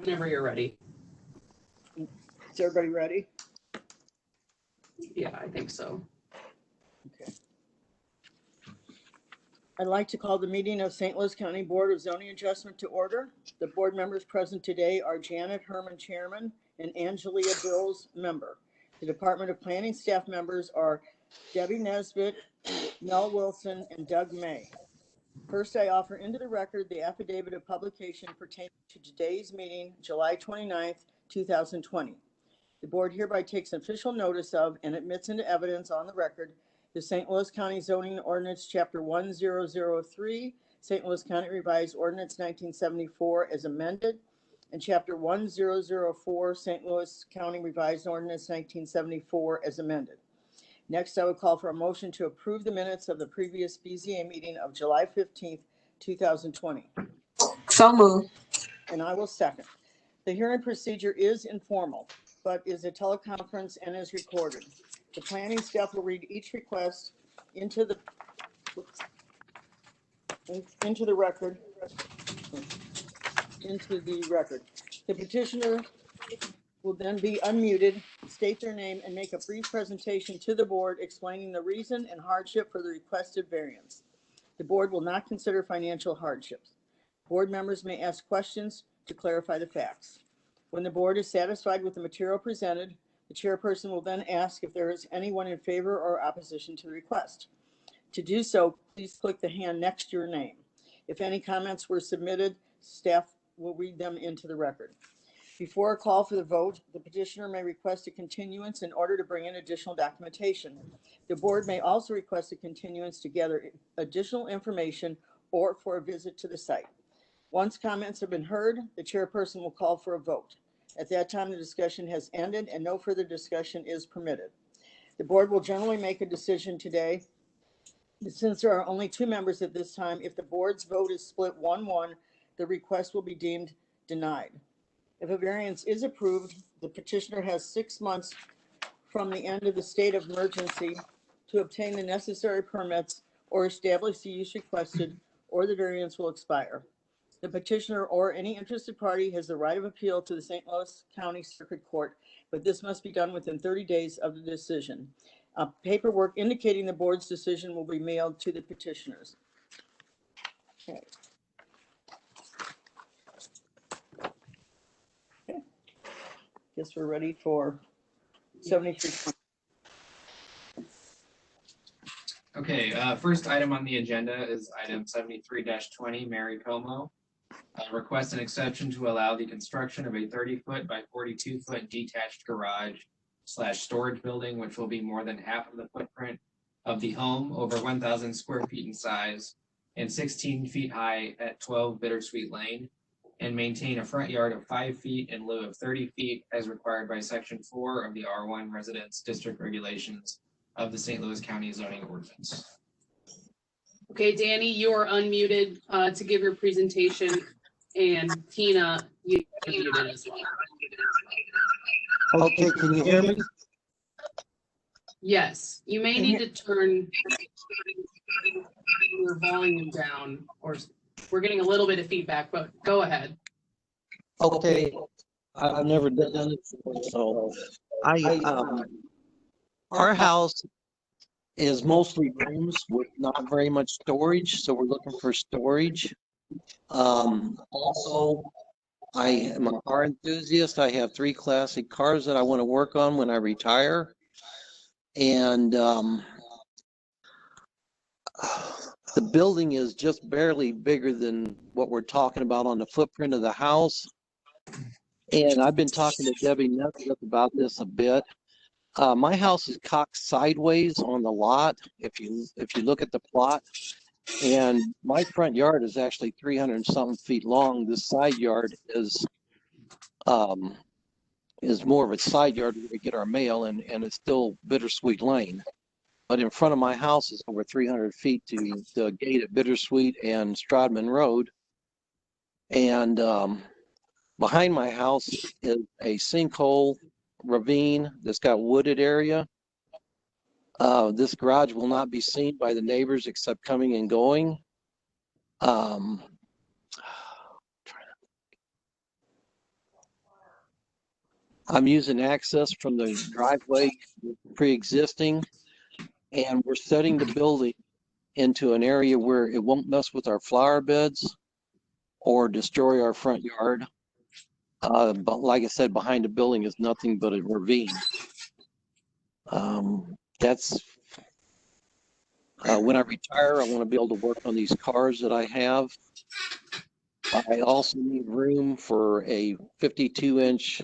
Whenever you're ready. Is everybody ready? Yeah, I think so. Okay. I'd like to call the meeting of St. Louis County Board of Zoning Adjustment to order. The board members present today are Janet Herman, Chairman, and Angelia Bills, Member. The Department of Planning staff members are Debbie Nesbitt, Mel Wilson, and Doug May. First, I offer into the record the affidavit of publication pertaining to today's meeting, July 29th, 2020. The board hereby takes official notice of and admits into evidence on the record the St. Louis County Zoning Ordinance, Chapter 1003, St. Louis County Revised Ordinance 1974 as amended, and Chapter 1004, St. Louis County Revised Ordinance 1974 as amended. Next, I would call for a motion to approve the minutes of the previous BZA meeting of July 15th, 2020. So moved. And I will second. The hearing procedure is informal, but is a teleconference and is recorded. The planning staff will read each request into the record. The petitioner will then be unmuted, state their name, and make a brief presentation to the board explaining the reason and hardship for the requested variance. The board will not consider financial hardships. Board members may ask questions to clarify the facts. When the board is satisfied with the material presented, the chairperson will then ask if there is anyone in favor or opposition to the request. To do so, please click the hand next to your name. If any comments were submitted, staff will read them into the record. Before a call for the vote, the petitioner may request a continuance in order to bring in additional documentation. The board may also request a continuance to gather additional information or for a visit to the site. Once comments have been heard, the chairperson will call for a vote. At that time, the discussion has ended and no further discussion is permitted. The board will generally make a decision today. Since there are only two members at this time, if the board's vote is split 1-1, the request will be deemed denied. If a variance is approved, the petitioner has 6 months from the end of the state of emergency to obtain the necessary permits or establish the use requested, or the variance will expire. The petitioner or any interested party has the right of appeal to the St. Louis County Circuit Court, but this must be done within 30 days of the decision. Paperwork indicating the board's decision will be mailed to the petitioners. Okay. Guess we're ready for 73. Okay, first item on the agenda is item 73-20, Mary Como. Request an exception to allow the construction of a 30-foot by 42-foot detached garage / storage building, which will be more than half of the footprint of the home, over 1,000 square feet in size and 16 feet high at 12 Bittersweet Lane, and maintain a front yard of 5 feet in lieu of 30 feet as required by Section 4 of the R1 Residence District Regulations of the St. Louis County Zoning Ordinance. Okay, Danny, you are unmuted to give your presentation, and Tina, you are muted as well. Okay, can you hear me? Yes, you may need to turn your volume down, or we're getting a little bit of feedback, but go ahead. Okay, I've never done it before, so our house is mostly rooms with not very much storage, so we're looking for storage. Also, I am a car enthusiast. I have 3 classic cars that I want to work on when I retire. And the building is just barely bigger than what we're talking about on the footprint of the house. And I've been talking to Debbie Nesbitt about this a bit. My house is cocked sideways on the lot. If you look at the plot, and my front yard is actually 300 and something feet long. The side yard is more of a side yard where we get our mail, and it's still Bittersweet Lane. But in front of my house is over 300 feet to the gate at Bittersweet and Strodman Road. And behind my house is a sinkhole ravine that's got wooded area. This garage will not be seen by the neighbors except coming and going. I'm using access from the driveway pre-existing, and we're setting the building into an area where it won't mess with our flower beds or destroy our front yard. But like I said, behind the building is nothing but a ravine. That's when I retire, I want to be able to work on these cars that I have. I also need room for a 52-inch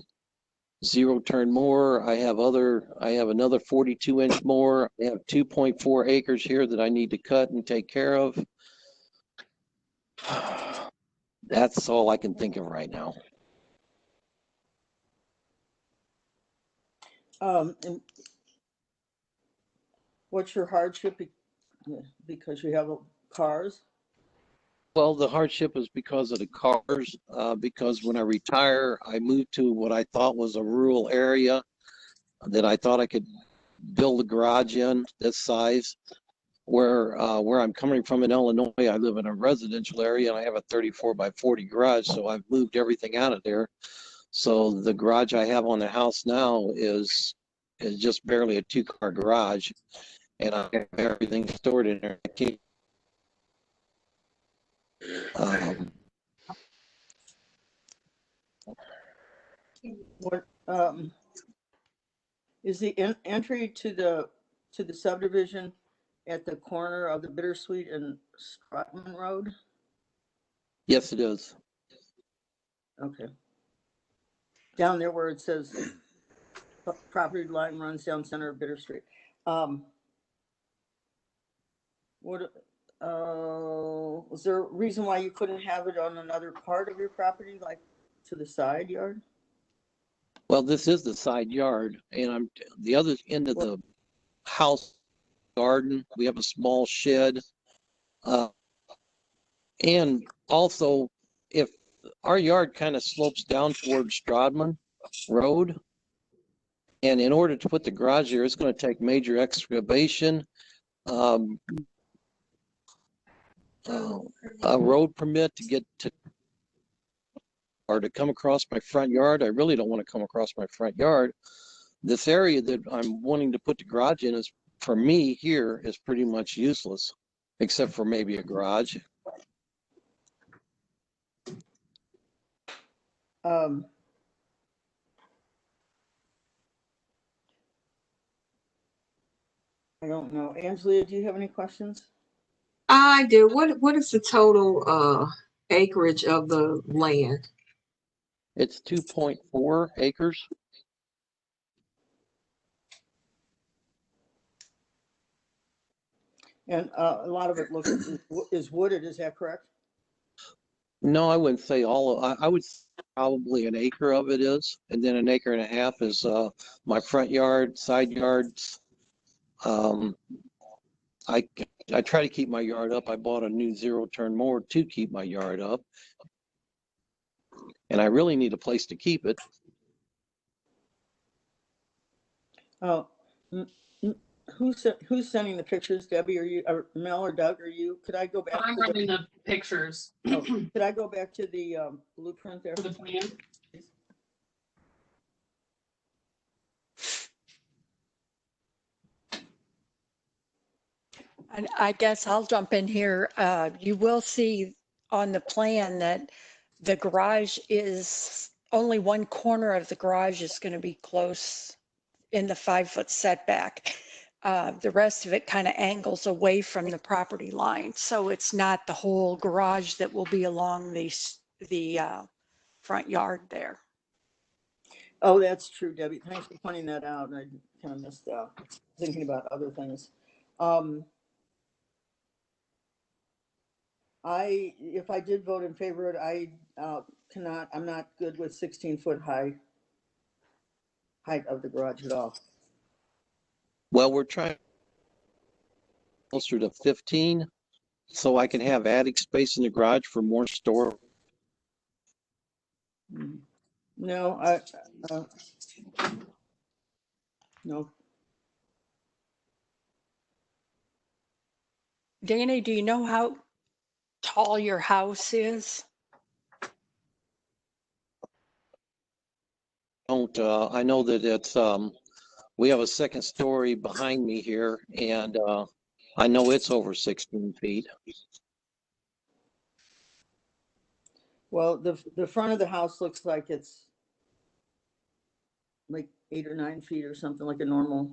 zero-turn mower. I have another 42-inch mower. I have 2.4 acres here that I need to cut and take care of. That's all I can think of right now. And what's your hardship because you have cars? Well, the hardship is because of the cars, because when I retire, I moved to what I thought was a rural area that I thought I could build a garage in this size. Where I'm coming from in Illinois, I live in a residential area and I have a 34 by 40 garage, so I've moved everything out of there. So the garage I have on the house now is just barely a 2-car garage, and I have everything stored in there. I keep, What is the entry to the subdivision at the corner of the Bittersweet and Stratman Road? yes, it is. Okay. Down there where it says property line runs down center of Bittersweet. Was there a reason why you couldn't have it on another part of your property, like to the side yard? Well, this is the side yard, and I'm the other end of the house garden. We have a small shed, and also if our yard kind of slopes down towards Strodman Road, and in order to put the garage here, it's going to take major excavation, a road permit to get to or to come across my front yard. I really don't want to come across my front yard. This area that I'm wanting to put the garage in is, for me here, is pretty much useless, except for maybe a garage. I don't know. Angela, do you have any questions? I do. What is the total acreage of the land? It's 2.4 acres. And a lot of it is wooded, is that correct? No, I wouldn't say all of, I would say probably an acre of it is, and then an acre and a half is my front yard, side yards. I try to keep my yard up. I bought a new zero-turn mower to keep my yard up, and I really need a place to keep it. Oh, who's sending the pictures? Debbie, or you, or Mel, or Doug, or you? Could I go back? I'm running the pictures Could I go back to the blueprint there? for the plan. And I guess I'll jump in here. You will see on the plan that the garage is, only one corner of the garage is going to be close in the 5-foot setback. The rest of it kind of angles away from the property line. So it's not the whole garage that will be along the front yard there. Oh, that's true, Debbie. Thanks for pointing that out. I kind of missed thinking about other things. If I did vote in favor of it, I'm not good with 16-foot height of the garage at all. Well, we're trying closer to 15, so I can have attic space in the garage for more storage. No, no. Danny, do you know how tall your house is? don't. I know that it's, we have a second story behind me here, and I know it's over 16 feet. Well, the front of the house looks like it's like 8 or 9 feet or something, like a normal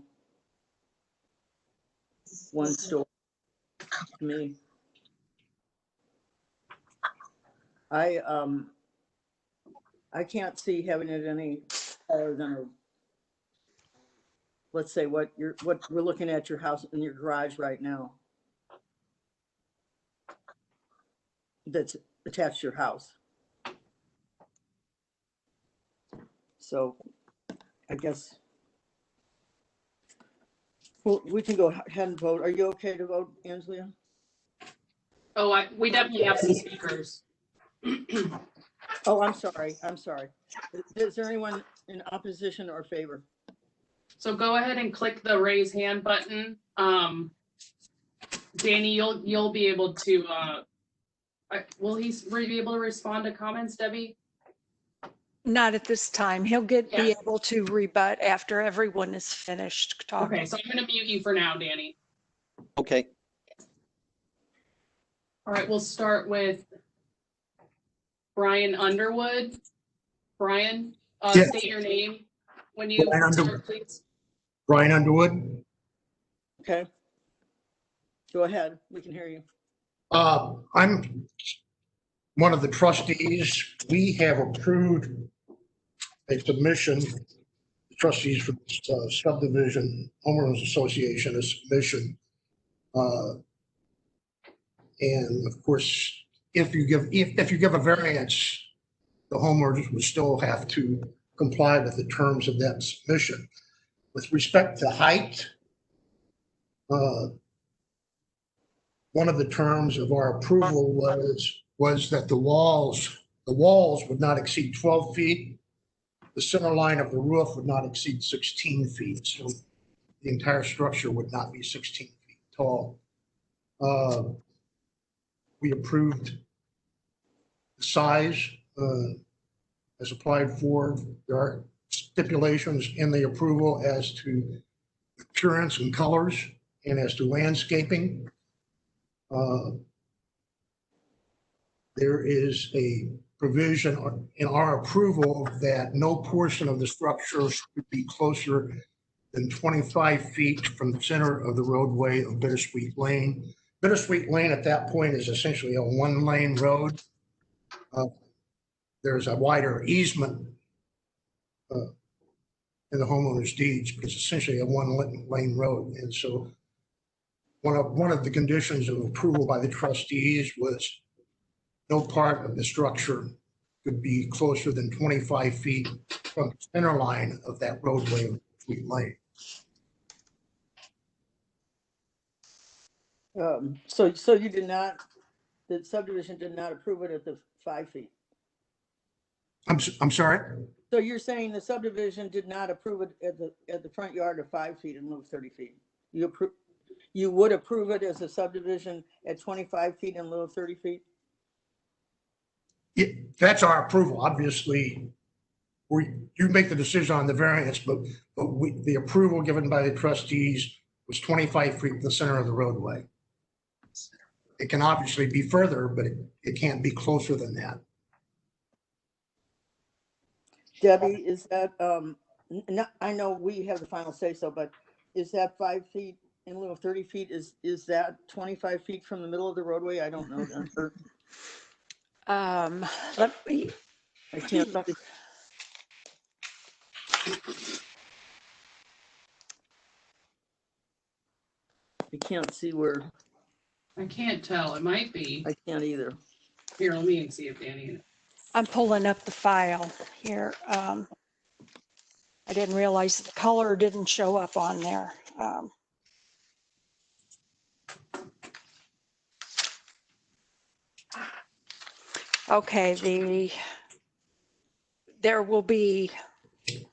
one story to me. I can't see having it any taller than a, let's say what we're looking at your house in your garage right now. That's attached to your house. So I guess, well, we can go ahead and vote. Are you okay to vote, Angela? Oh, we definitely have some speakers. Oh, I'm sorry. Is there anyone in opposition or favor? So go ahead and click the raise hand button. Danny, you'll be able to, will he be able to respond to comments, Debbie? Not at this time. He'll be Yeah. able to rebut after everyone is finished talking. Okay, so I'm gonna mute you for now, Danny. Okay. All right, we'll start with Brian Underwood. Brian, Yes. state your name when you Brian Underwood. start, please. Brian Underwood. Okay. Go ahead. We can hear you. I'm one of the trustees. We have approved a submission, the trustees for subdivision homeowners association, a submission. And of course, if you give a variance, the homeowners would still have to comply with the terms of that submission. With respect to height, one of the terms of our approval was that the walls would not exceed 12 feet. The center line of the roof would not exceed 16 feet. So the entire structure would not be 16 feet tall. We approved the size as applied for. There are stipulations in the approval as to appearance and colors and as to landscaping. There is a provision in our approval that no portion of the structure should be closer than 25 feet from the center of the roadway of Bittersweet Lane. Bittersweet Lane at that point is essentially a one-lane road. There's a wider easement in the homeowner's deeds, but it's essentially a one-lane road. And so one of the conditions of approval by the trustees was no part of the structure could be closer than 25 feet from the center line of that roadway of Bittersweet Lane. So you did not, the subdivision did not approve it at the 5 feet. I'm sorry? So you're saying the subdivision did not approve it at the front yard of 5 feet in lieu of 30 feet? You would approve it as a subdivision at 25 feet in lieu of 30 feet? Yeah, that's our approval. Obviously, you make the decision on the variance, but the approval given by the trustees was 25 feet from the center of the roadway. It can obviously be further, but it can't be closer than that. Debbie, is that, I know we have the final say so, but is that 5 feet in lieu of 30 feet? Is that 25 feet from the middle of the roadway? I don't know. Let me, I can't. I can't see where, I can't tell. It might be. I can't either. Here, let me see if Danny. I'm pulling up the file here. I didn't realize the color didn't show up on there. Okay, there will be, let's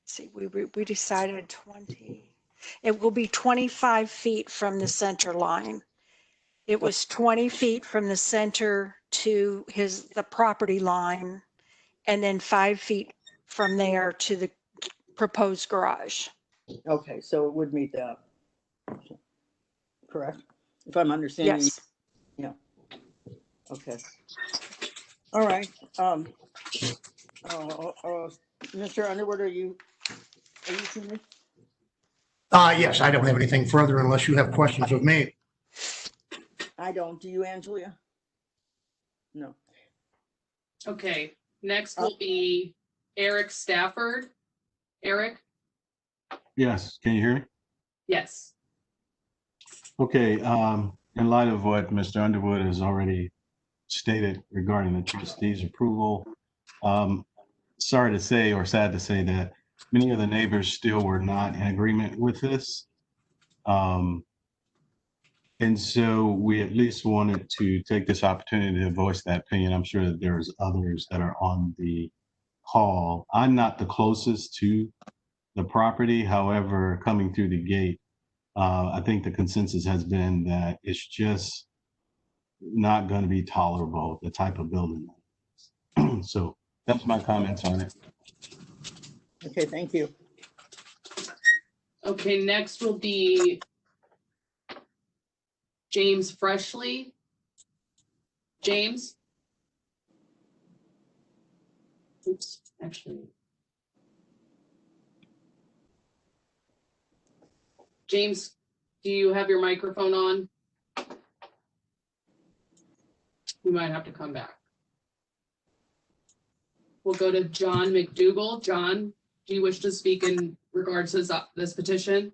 see, we decided 20. It will be 25 feet from the center line. It was 20 feet from the center to the property line, and then 5 feet from there to the proposed garage. Okay, so it would meet that. Correct? If I'm understanding. Yes. Okay. All right. Mr. Underwood, are you finished? Yes, I don't have anything further unless you have questions of me. I don't. Do you, Angelia? No. Okay, next will be Eric Stafford. Eric? Yes, can you hear me? Yes. Okay, in light of what Mr. Underwood has already stated regarding the trustees' approval, sorry to say, or sad to say, that many of the neighbors still were not in agreement with this. And so we at least wanted to take this opportunity to voice that opinion. I'm sure that there's others that are on the call. I'm not the closest to the property. However, coming through the gate, I think the consensus has been that it's just not going to be tolerable, the type of building. So that's my comments on it. Okay, thank you. Okay, next will be James Freshly. James? Oops, actually. James, do you have your microphone on? We might have to come back. We'll go to John McDougall. John, do you wish to speak in regards to this petition?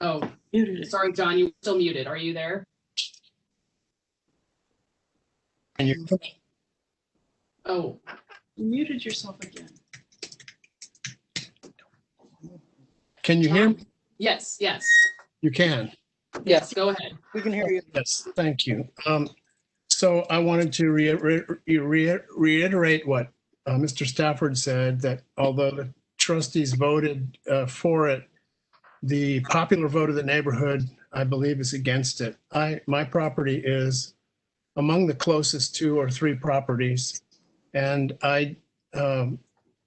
Oh, sorry, John, you're still muted. Are you there? And you, Oh, You muted yourself again. can you hear me? yes, yes. You can. Yes, go ahead. We can hear you. Yes, thank you. So I wanted to reiterate what Mr. Stafford said, that although the trustees voted for it, the popular vote of the neighborhood, I believe, is against it. My property is among the closest 2 or 3 properties. And I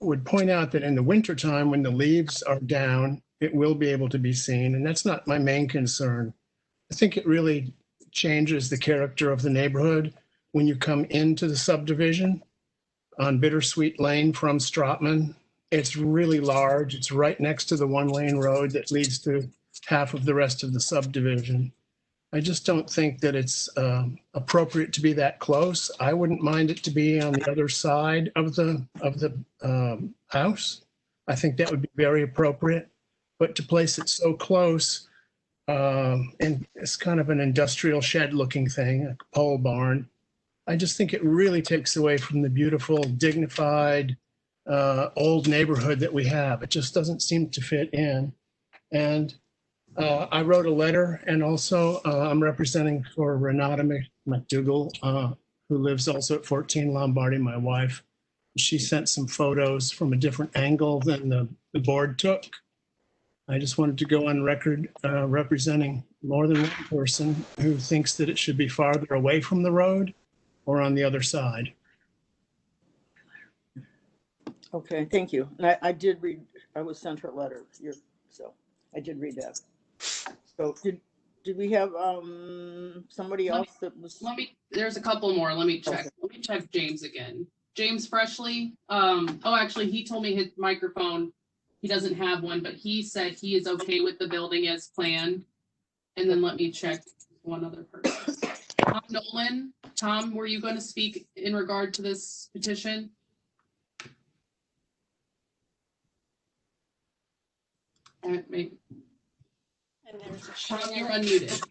would point out that in the wintertime, when the leaves are down, it will be able to be seen. And that's not my main concern. I think it really changes the character of the neighborhood when you come into the subdivision on Bittersweet Lane from Stratman. It's really large. It's right next to the 1-lane road that leads to half of the rest of the subdivision. I just don't think that it's appropriate to be that close. I wouldn't mind it to be on the other side of the house. I think that would be very appropriate. But to place it so close, and it's kind of an industrial shed looking thing, a pole barn, I just think it really takes away from the beautiful, dignified, old neighborhood that we have. It just doesn't seem to fit in. And I wrote a letter, and also I'm representing for Renata McDougall, who lives also at 14 Lombardy, my wife. She sent some photos from a different angle than the board took. I just wanted to go on record representing more than one person who thinks that it should be farther away from the road or on the other side. Okay, thank you. And I did read, I was sent her letter, so I did read that. So did we have somebody else that was? There's a couple more. Let me check. Okay. Let me check James again. James Freshly. Actually, he told me his microphone, he doesn't have one, but he said he is okay with the building as planned. And then let me check one other person. Tom Nolan. Tom, were you going to speak in regard to this petition? Maybe. And there's a Tom, you're unmuted.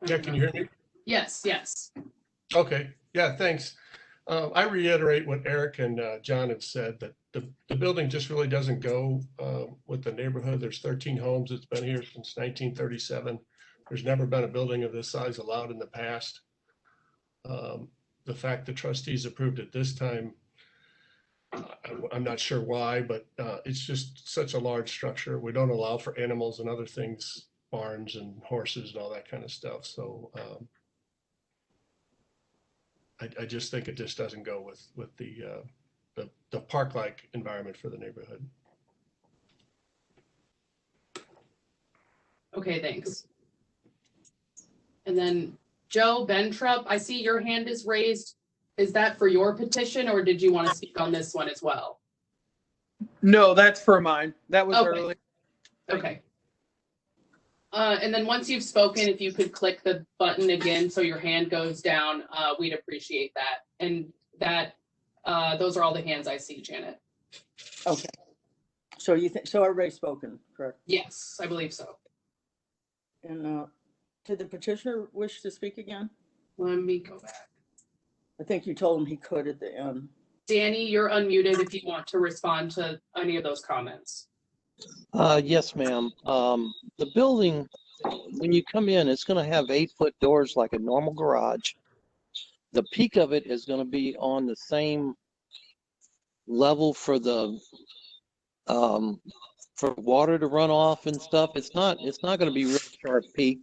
Yeah, can you hear me? Yes, yes. Okay, yeah, thanks. I reiterate what Eric and John have said, that the building just really doesn't go with the neighborhood. There's 13 homes. It's been here since 1937. There's never been a building of this size allowed in the past. The fact the trustees approved it this time, I'm not sure why, but it's just such a large structure. We don't allow for animals and other things, barns and horses and all that kind of stuff. So I just think it just doesn't go with the park-like environment for the neighborhood. Okay, thanks. And then Joe Bentrup, I see your hand is raised. Is that for your petition or did you want to speak on this one as well? No, that's for mine. That was Okay. early. Thank Okay. And then once you've spoken, if you could click the button again so your hand goes down, we'd appreciate that. And that, those are all the hands I see, Janet. Okay. So you think, so everybody's spoken, correct? Yes, I believe so. And did the petitioner wish to speak again? Let me go back. I think you told him he could at the end. Danny, you're unmuted if you want to respond to any of those comments. Yes, ma'am. The building, when you come in, it's going to have 8-foot doors like a normal garage. The peak of it is going to be on the same level for the for water to run off and stuff. It's not going to be real sharp peak.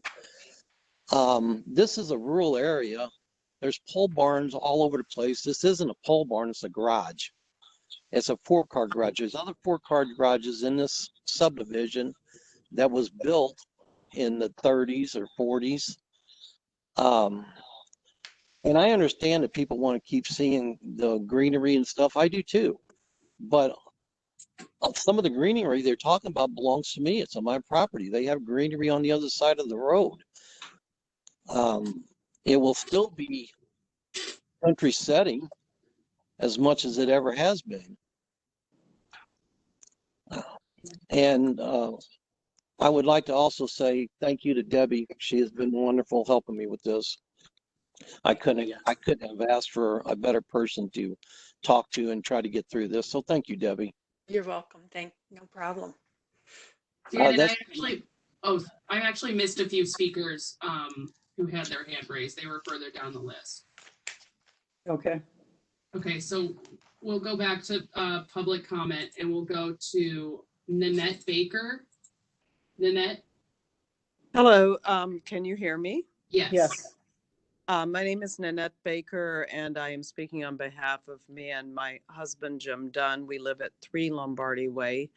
This is a rural area. There's pole barns all over the place. This isn't a pole barn, it's a garage. It's a 4-car garage. There's other 4-car garages in this subdivision that was built in the 30s or 40s. And I understand that people want to keep seeing the greenery and stuff. I do too. But some of the greenery they're talking about belongs to me. It's on my property. They have greenery on the other side of the road. It will still be country setting as much as it ever has been. And I would like to also say thank you to Debbie. She has been wonderful helping me with this. I couldn't have asked for a better person to talk to and try to get through this. So thank you, Debbie. You're welcome. No problem. Janet, I actually missed a few speakers who had their hand raised. They were further down the list. Okay. Okay, so we'll go back to public comment and we'll go to Nanette Baker. Nanette? Hello, can you hear me? Yes. Yes. My name is Nanette Baker, and I am speaking on behalf of me and my husband, Jim Dunn. We live at 3 Lombardy Way.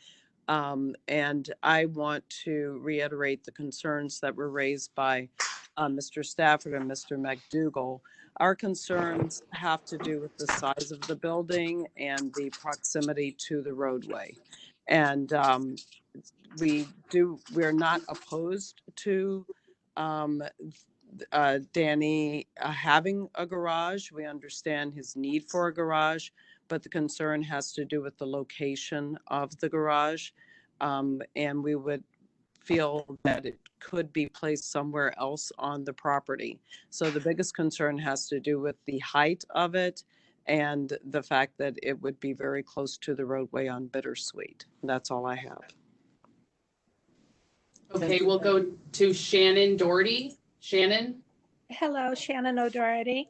And I want to reiterate the concerns that were raised by Mr. Stafford and Mr. McDougall. Our concerns have to do with the size of the building and the proximity to the roadway. And we're not opposed to Danny having a garage. We understand his need for a garage, but the concern has to do with the location of the garage. And we would feel that it could be placed somewhere else on the property. So the biggest concern has to do with the height of it and the fact that it would be very close to the roadway on Bittersweet. That's all I have. Okay, we'll go to Shannon Doherty. Shannon? Hello, Shannon O'Doherty.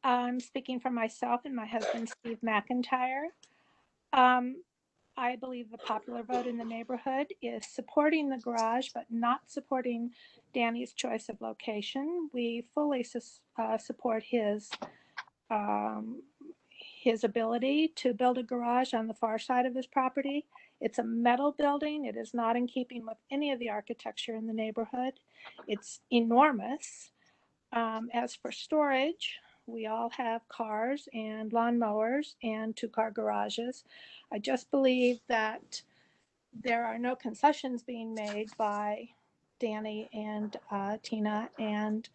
I'm speaking for myself and my husband, Steve McIntyre. I believe the popular vote in the neighborhood is supporting the garage, but not supporting Danny's choice of location. We fully support his ability to build a garage on the far side of his property. It's a metal building. It is not in keeping with any of the architecture in the neighborhood. It's enormous. As for storage, we all have cars and lawnmowers and 2-car garages. I just believe that there are no concessions being made by Danny and Tina, and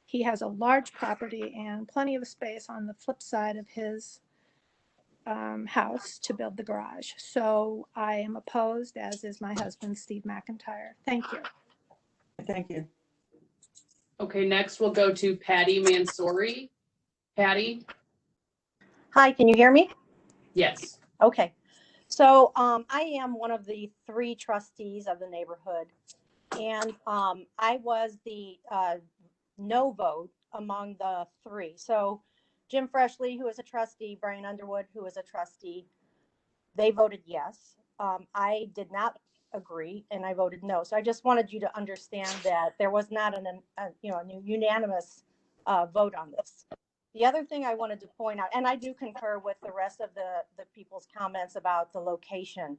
he has a large property and plenty of space on the flip side of his house to build the garage. So I am opposed, as is my husband, Steve McIntyre. Thank you. Thank you. Okay, next we'll go to Patty Mansouri. Patty? Hi, can you hear me? Yes. Okay. So I am one of the 3 trustees of the neighborhood, and I was the no vote among the 3. So Jim Freshley, who is a trustee, Brian Underwood, who is a trustee, they voted yes. I did not agree, and I voted no. So I just wanted you to understand that there was not a unanimous vote on this. The other thing I wanted to point out, and I do concur with the rest of the people's comments about the location.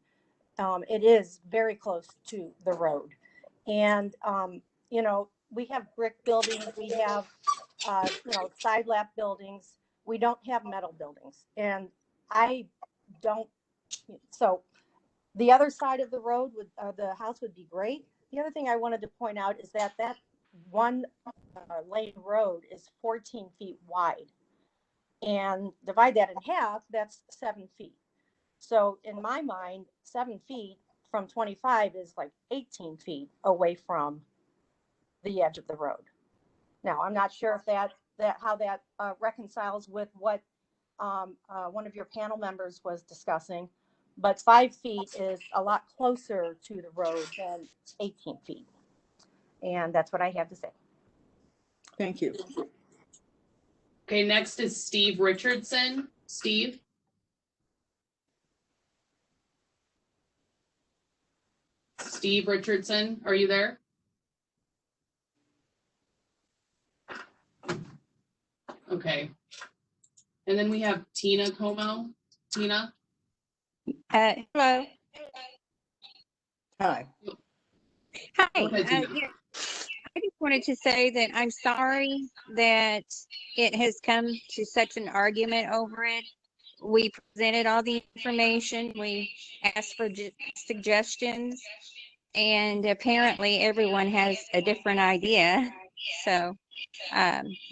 It is very close to the road. And, you know, we have brick buildings, we have, you know, side lap buildings. We don't have metal buildings. And I don't, so the other side of the road would, the house would be great. The other thing I wanted to point out is that that one lane road is 14 feet wide. And divide that in half, that's 7 feet. So in my mind, 7 feet from 25 is like 18 feet away from the edge of the road. Now, I'm not sure if how that reconciles with what one of your panel members was discussing, but 5 feet is a lot closer to the road than 18 feet. And that's what I have to say. Thank you. Okay, next is Steve Richardson. Steve? Steve Richardson, are you there? Okay. And then we have Tina Como. Tina? Hello. Hi. Hi. Go ahead, Tina. Yeah, I just wanted to say that I'm sorry that it has come to such an argument over it. We presented all the information. We asked for suggestions, and apparently everyone has a different idea. So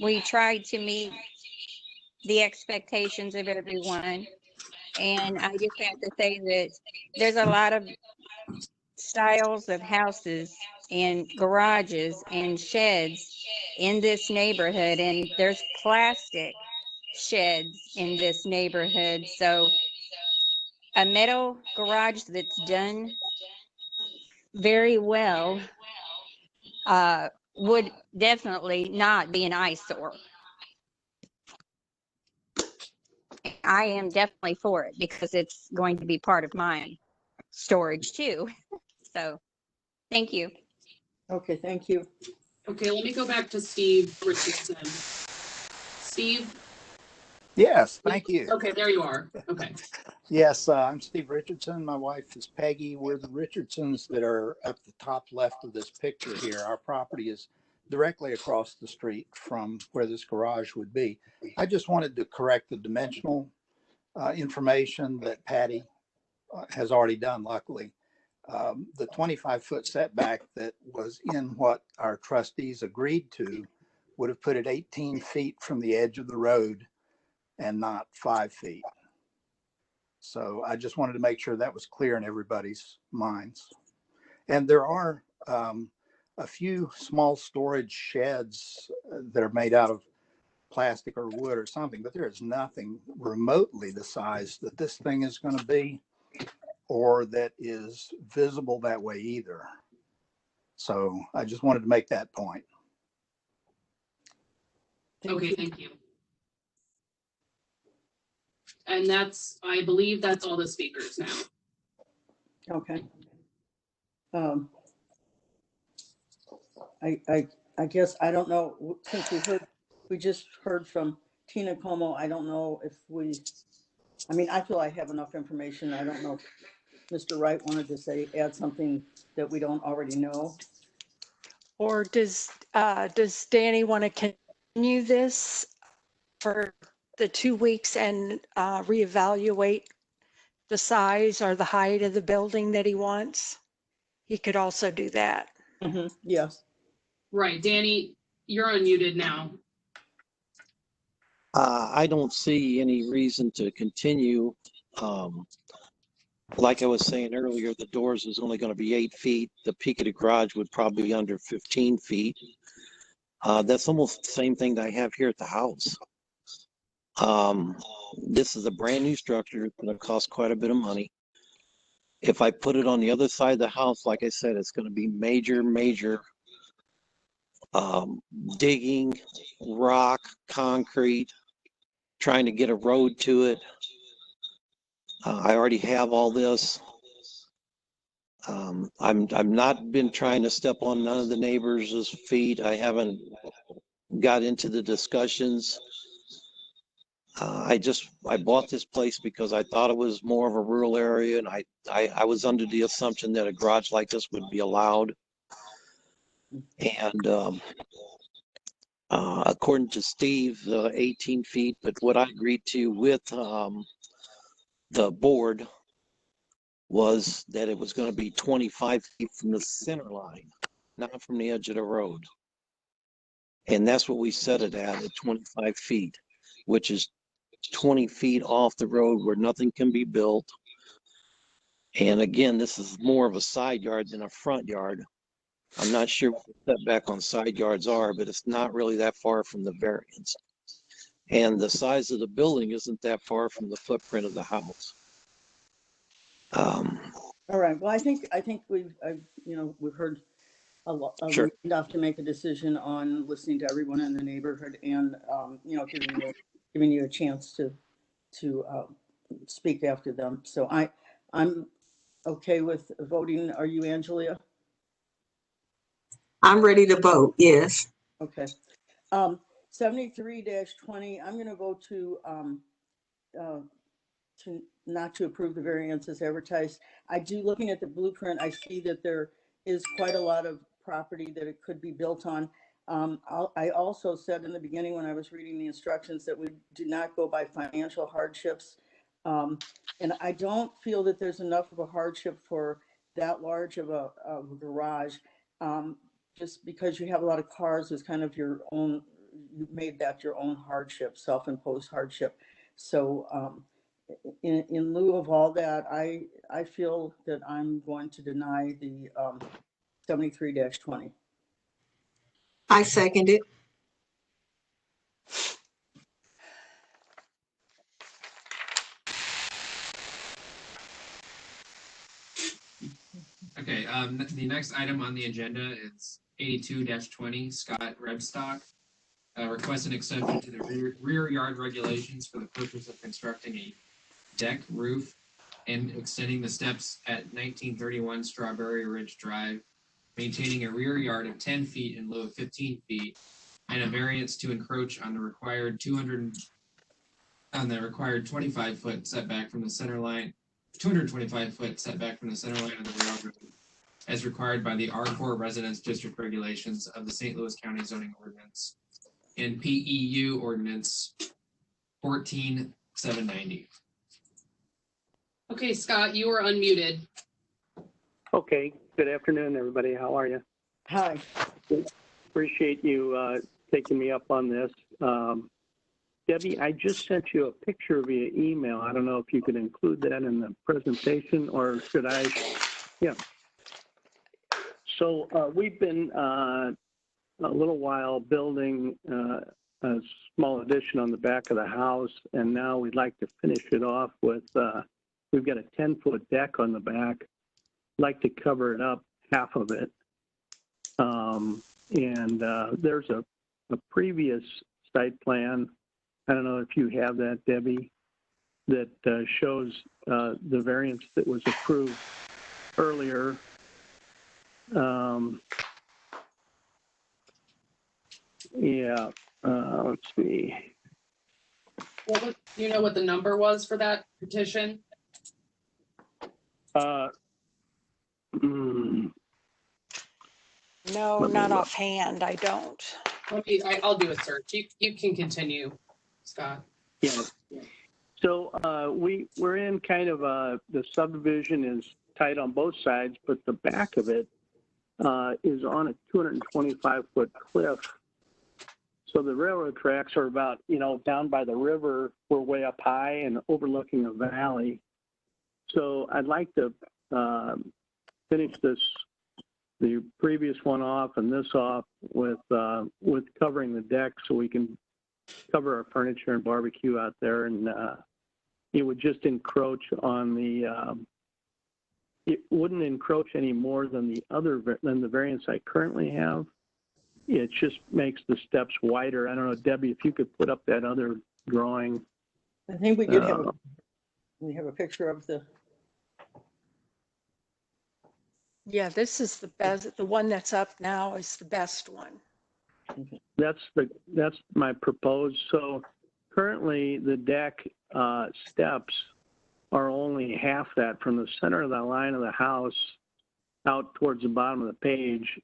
we tried to meet the expectations of everyone. And I just have to say that there's a lot of styles of houses and garages and sheds in this neighborhood, and there's plastic sheds in this neighborhood. So a metal garage that's done very well would definitely not be an eyesore. I am definitely for it because it's going to be part of my storage too. So thank you. Okay, thank you. Okay, let me go back to Steve Richardson. Steve? Yes, thank you. Okay, there you are. Okay. Yes, I'm Steve Richardson. My wife is Peggy. We're the Richardsons that are up the top left of this picture here. Our property is directly across the street from where this garage would be. I just wanted to correct the dimensional information that Patty has already done, luckily. The 25-foot setback that was in what our trustees agreed to would have put it 18 feet from the edge of the road and not 5 feet. So I just wanted to make sure that was clear in everybody's minds. And there are a few small storage sheds that are made out of plastic or wood or something, but there is nothing remotely the size that this thing is going to be or that is visible that way either. So I just wanted to make that point. Okay, thank you. And that's, I believe that's all the speakers now. Okay. I guess, I don't know, since we just heard from Tina Como, I don't know if I feel I have enough information. I don't know if Mr. Wright wanted to add something that we don't already know. Or does Danny want to continue this for the 2 weeks and reevaluate the size or the height of the building that he wants? He could also do that. Mm-hmm. Yes. Right, Danny, you're unmuted now. I don't see any reason to continue. Like I was saying earlier, the doors is only going to be 8 feet. The peak of the garage would probably be under 15 feet. That's almost the same thing that I have here at the house. This is a brand new structure. It's going to cost quite a bit of money. If I put it on the other side of the house, like I said, it's going to be major digging, rock, concrete, trying to get a road to it. I already have all this. I'm not been trying to step on none of the neighbors' feet. I haven't got into the discussions. I bought this place because I thought it was more of a rural area, and I was under the assumption that a garage like this would be allowed. And according to Steve, 18 feet, but what I agreed to with the board was that it was going to be 25 feet from the center line, not from the edge of the road. And that's what we set it at 25 feet, which is 20 feet off the road where nothing can be built. And again, this is more of a side yard than a front yard. I'm not sure what the setback on side yards are, but it's not really that far from the variance. And the size of the building isn't that far from the footprint of the house. All right, well, I think we've heard a lot, Sure. enough to make a decision on listening to everyone in the neighborhood and, giving you a chance to speak after them. So I'm okay with voting. Are you, Angelia? I'm ready to vote, yes. Okay. 73-20, I'm gonna vote to not to approve the variance as advertised. I do, looking at the blueprint, I see that there is quite a lot of property that it could be built on. I also said in the beginning when I was reading the instructions that we do not go by financial hardships. And I don't feel that there's enough of a hardship for that large of a garage. Just because you have a lot of cars is kind of your own, you've made that your own hardship, self-imposed hardship. So in lieu of all that, I feel that I'm going to deny the 73-20. I second it. Okay, the next item on the agenda is 82-20, Scott Rebstock. Request an exception to the rear yard regulations for the purpose of constructing a deck, roof, and extending the steps at 1931 Strawberry Ridge Drive, maintaining a rear yard of 10 feet in lieu of 15 feet, and a variance to encroach on the required 25-foot setback from the center line, 225-foot setback from the center line of the railroad, as required by the R4 Residence District regulations of the St. Louis County Zoning Ordinance and PEU Ordinance 14790. Okay, Scott, you are unmuted. Okay, good afternoon, everybody. How are you? Hi. Appreciate you taking me up on this. Debbie, I just sent you a picture via email. I don't know if you could include that in the presentation or should I? Yeah. So we've been a little while building a small addition on the back of the house, and now we'd like to finish it off with, we've got a 10-foot deck on the back. Like to cover it up, half of it. And there's a previous site plan, I don't know if you have that, Debbie, that shows the variance that was approved earlier. Yeah, let's see. Do you know what the number was for that petition? No, not offhand, I don't. I'll do a search. You can continue, Scott. Yeah. So we're in kind of the subdivision is tight on both sides, but the back of it is on a 225-foot cliff. So the railroad tracks are about, down by the river. We're way up high and overlooking a valley. So I'd like to finish the previous one off and this off with covering the deck so we can cover our furniture and barbecue out there, and it would just encroach on the. It wouldn't encroach any more than the variance I currently have. It just makes the steps wider. I don't know, Debbie, if you could put up that other drawing. I think we could have a picture of the. Yeah, this is the best. The one that's up now is the best one. That's my proposed. So currently the deck steps are only half that from the center of the line of the house out towards the bottom of the page.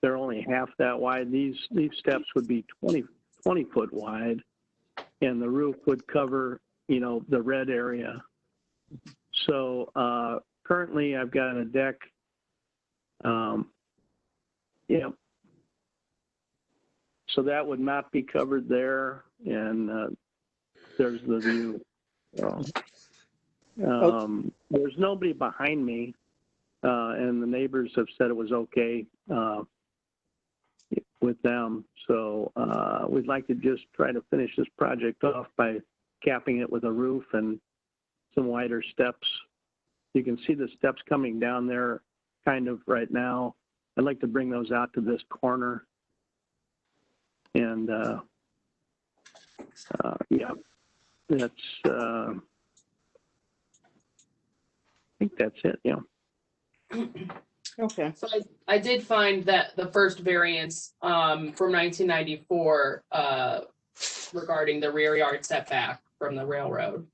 They're only half that wide. These steps would be 20 foot wide, and the roof would cover, you know, the red area. So currently I've got a deck, yeah. So that would not be covered there, and there's the view. So, there's nobody behind me, and the neighbors have said it was okay with them. So we'd like to just try to finish this project off by capping it with a roof and some wider steps. You can see the steps coming down there kind of right now. I'd like to bring those out to this corner. And yeah, that's, I think that's it, yeah. Okay. So I did find that the first variance from 1994 regarding the rear yard setback from the railroad.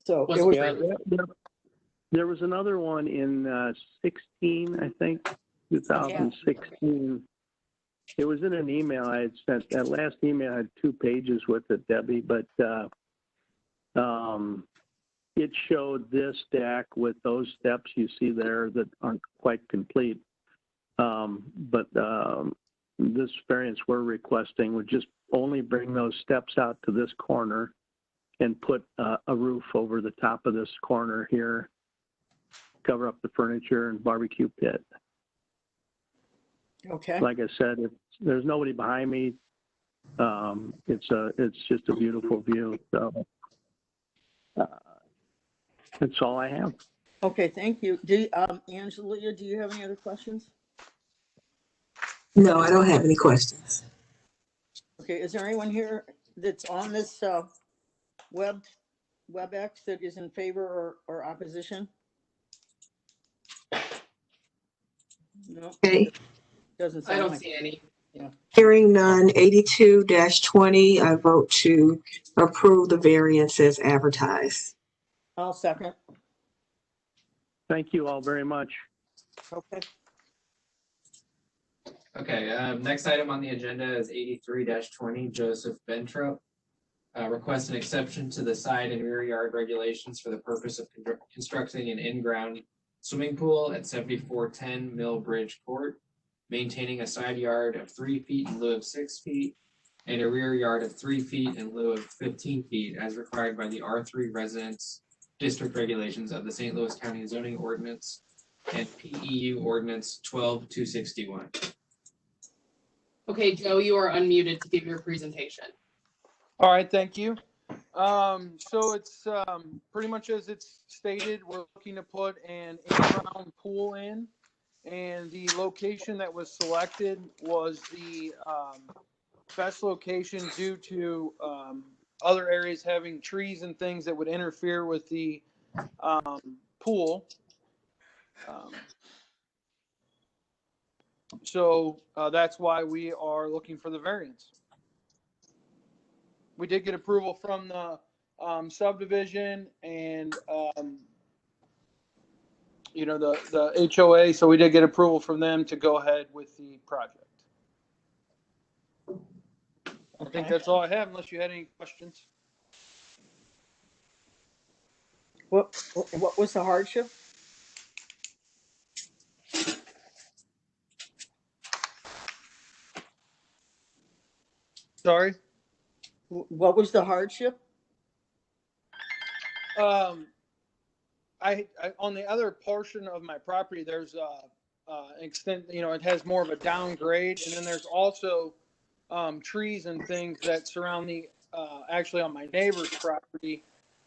So was it was, approved. There was another one in 16, I think, 2016. It was in an email I had sent. That last email had 2 pages with it, Debbie, but it showed this deck with those steps you see there that aren't quite complete. But this variance we're requesting would just only bring those steps out to this corner and put a roof over the top of this corner here, cover up the furniture and barbecue pit. okay. Like I said, there's nobody behind me. It's just a beautiful view. So that's all I have. Okay, thank you. Angela, do you have any other questions? No, I don't have any questions. Okay, is there anyone here that's on this WebEx that is in favor or opposition? No. Okay. Doesn't I sound don't like. see any. Hearing none, 82-20, I vote to approve the variance as advertised. I'll second. Thank you all very much. Okay. Okay, next item on the agenda is 83-20, Joseph Bentrup. Request an exception to the side and rear yard regulations for the purpose of constructing an in-ground swimming pool at 7410 Mill Bridge Court, maintaining a side yard of 3 feet in lieu of 6 feet, and a rear yard of 3 feet in lieu of 15 feet, as required by the R3 Residence District Regulations of the St. Louis County Zoning Ordinance and PEU Ordinance 12261. Okay, Joe, you are unmuted to give your presentation. All right, thank you. So it's pretty much as it's stated, we're looking to put an in-ground pool in, and the location that was selected was the best location due to other areas having trees and things that would interfere with the pool. So that's why we are looking for the variance. We did get approval from the subdivision and you know, the HOA, so we did get approval from them to go ahead with the project. I think that's all I have, unless you had any questions. What was the hardship? Sorry? What was the hardship? I on the other portion of my property, there's extent, you know, it has more of a downgrade, and then there's also trees and things that surround the actually on my neighbor's property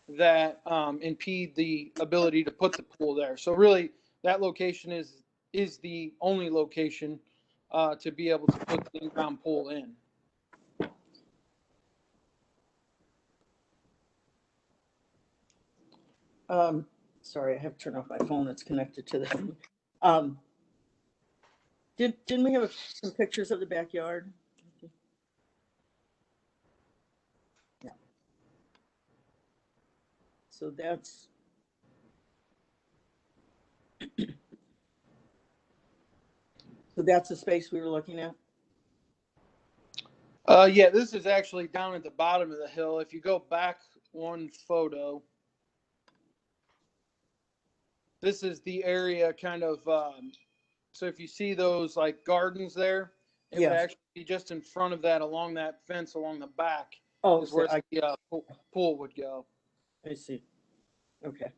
that impede the ability to put the pool there. So really, that location is the only location to be able to put the in-ground pool in. Sorry, I have to turn off my phone. It's connected to the. Didn't we have some pictures of the backyard? Yeah. So that's, so that's the space we were looking at? Yeah, this is actually down at the bottom of the hill. If you go back one photo, this is the area kind of, so if you see those like gardens there, it would Yes. actually be just in front of that, along that fence along the back Oh, is so where the pool would go. I see. Okay.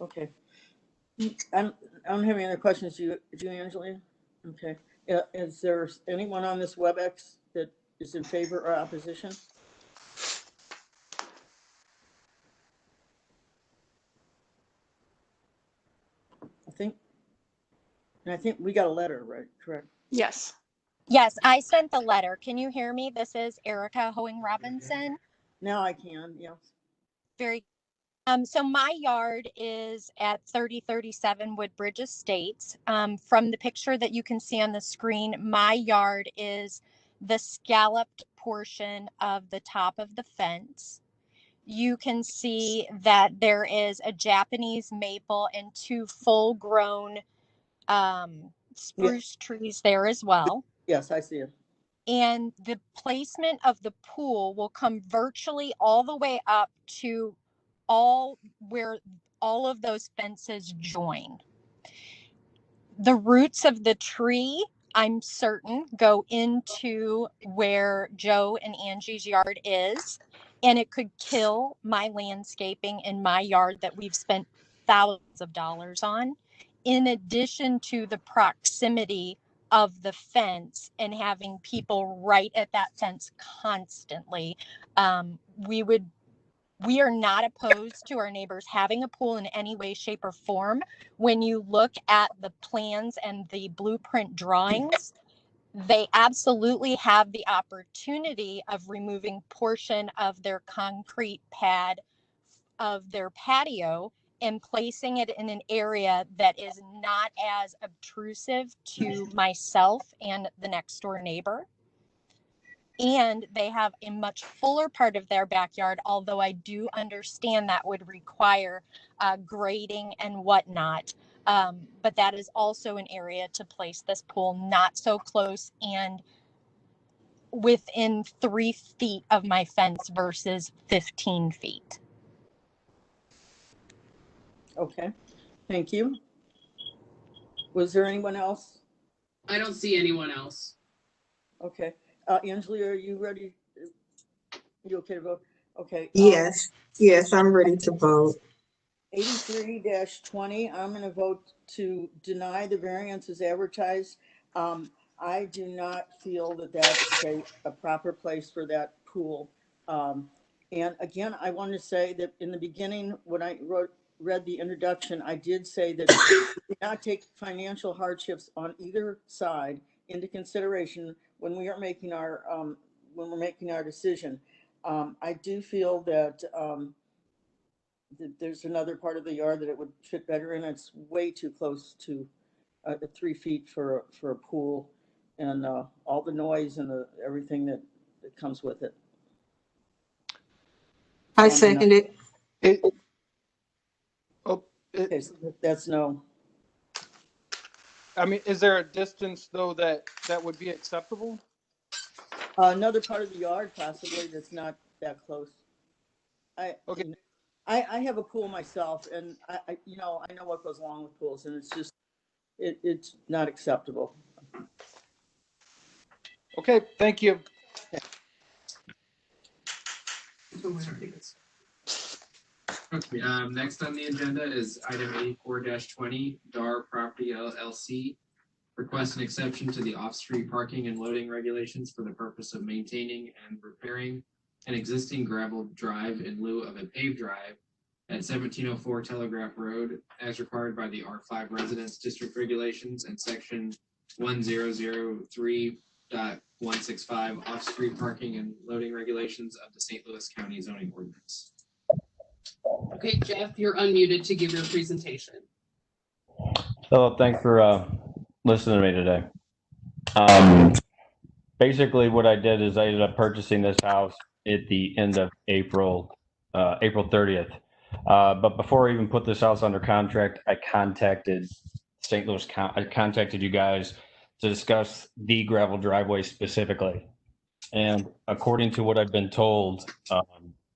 Okay. I don't have any other questions. Do you, Angela? Okay. Is there anyone on this WebEx that is in favor or opposition? I think we got a letter, right? Correct. Yes. Yes, I sent the letter. Can you hear me? This is Erica Hoeing Robinson. Now I can, yes. Very. So my yard is at 3037 Woodbridge Estates. From the picture that you can see on the screen, my yard is the scalloped portion of the top of the fence. You can see that there is a Japanese maple and 2 full-grown spruce trees there as well. Yes, I see it. And the placement of the pool will come virtually all the way up to where all of those fences join. The roots of the tree, I'm certain, go into where Joe and Angie's yard is, and it could kill my landscaping in my yard that we've spent thousands of dollars on, in addition to the proximity of the fence and having people right at that fence constantly. We are not opposed to our neighbors having a pool in any way, shape, or form. When you look at the plans and the blueprint drawings, they absolutely have the opportunity of removing portion of their concrete pad of their patio and placing it in an area that is not as obtrusive to myself and the next door neighbor. And they have a much fuller part of their backyard, although I do understand that would require grading and whatnot. But that is also an area to place this pool, not so close and within 3 feet of my fence versus 15 feet. Okay, thank you. Was there anyone else? I don't see anyone else. Okay. Angela, are you ready? You okay to vote? Okay. Yes, yes, I'm ready to vote. 83-20, I'm going to vote to deny the variance as advertised. I do not feel that that's a proper place for that pool. And again, I want to say that in the beginning, when I read the introduction, I did say that we do not take financial hardships on either side into consideration when we are making our decision. I do feel that there's another part of the yard that it would fit better in. It's way too close to 3 feet for a pool, and all the noise and everything that comes with it. I second it. Okay, so that's no. I mean, is there a distance though that would be acceptable? Another part of the yard possibly that's not that close. Okay. I have a pool myself, and I know what goes along with pools, and it's just it's not acceptable. Okay, thank you. Okay, next on the agenda is item 84-20, DAR Property LLC. Request an exception to the off-street parking and loading regulations for the purpose of maintaining and repairing an existing gravel drive in lieu of a paved drive at 1704 Telegraph Road, as required by the R5 Residence District Regulations and Section 1003.165 off-street parking and loading regulations of the St. Louis County Zoning Ordinance. Okay, Jeff, you're unmuted to give your presentation. So thanks for listening to me today. Basically what I did is I ended up purchasing this house at the end of April, April 30th. But before I even put this house under contract, I contacted St. Louis County. I contacted you guys to discuss the gravel driveway specifically. And according to what I've been told,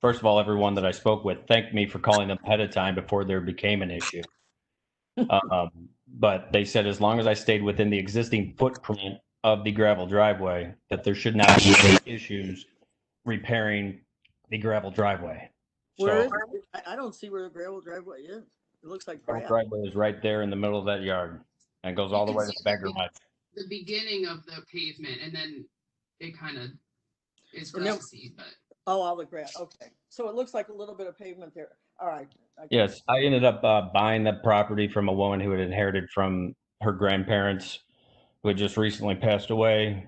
first of all, everyone that I spoke with thanked me for calling them ahead of time before there became an issue. But they said as long as I stayed within the existing footprint of the gravel driveway, that there should not be any issues repairing the gravel driveway. Where is So it? I don't see where the gravel driveway is. It looks like gravel grass. driveway is right there in the middle of that yard and goes all the You way can to see the back garage. the beginning of the pavement, and then it kind of is And then- grassy, but Oh, all the grass. Okay. So it looks like a little bit of pavement there. All right. Yes, I ended up buying that property from a woman who had inherited from her grandparents who had just recently passed away.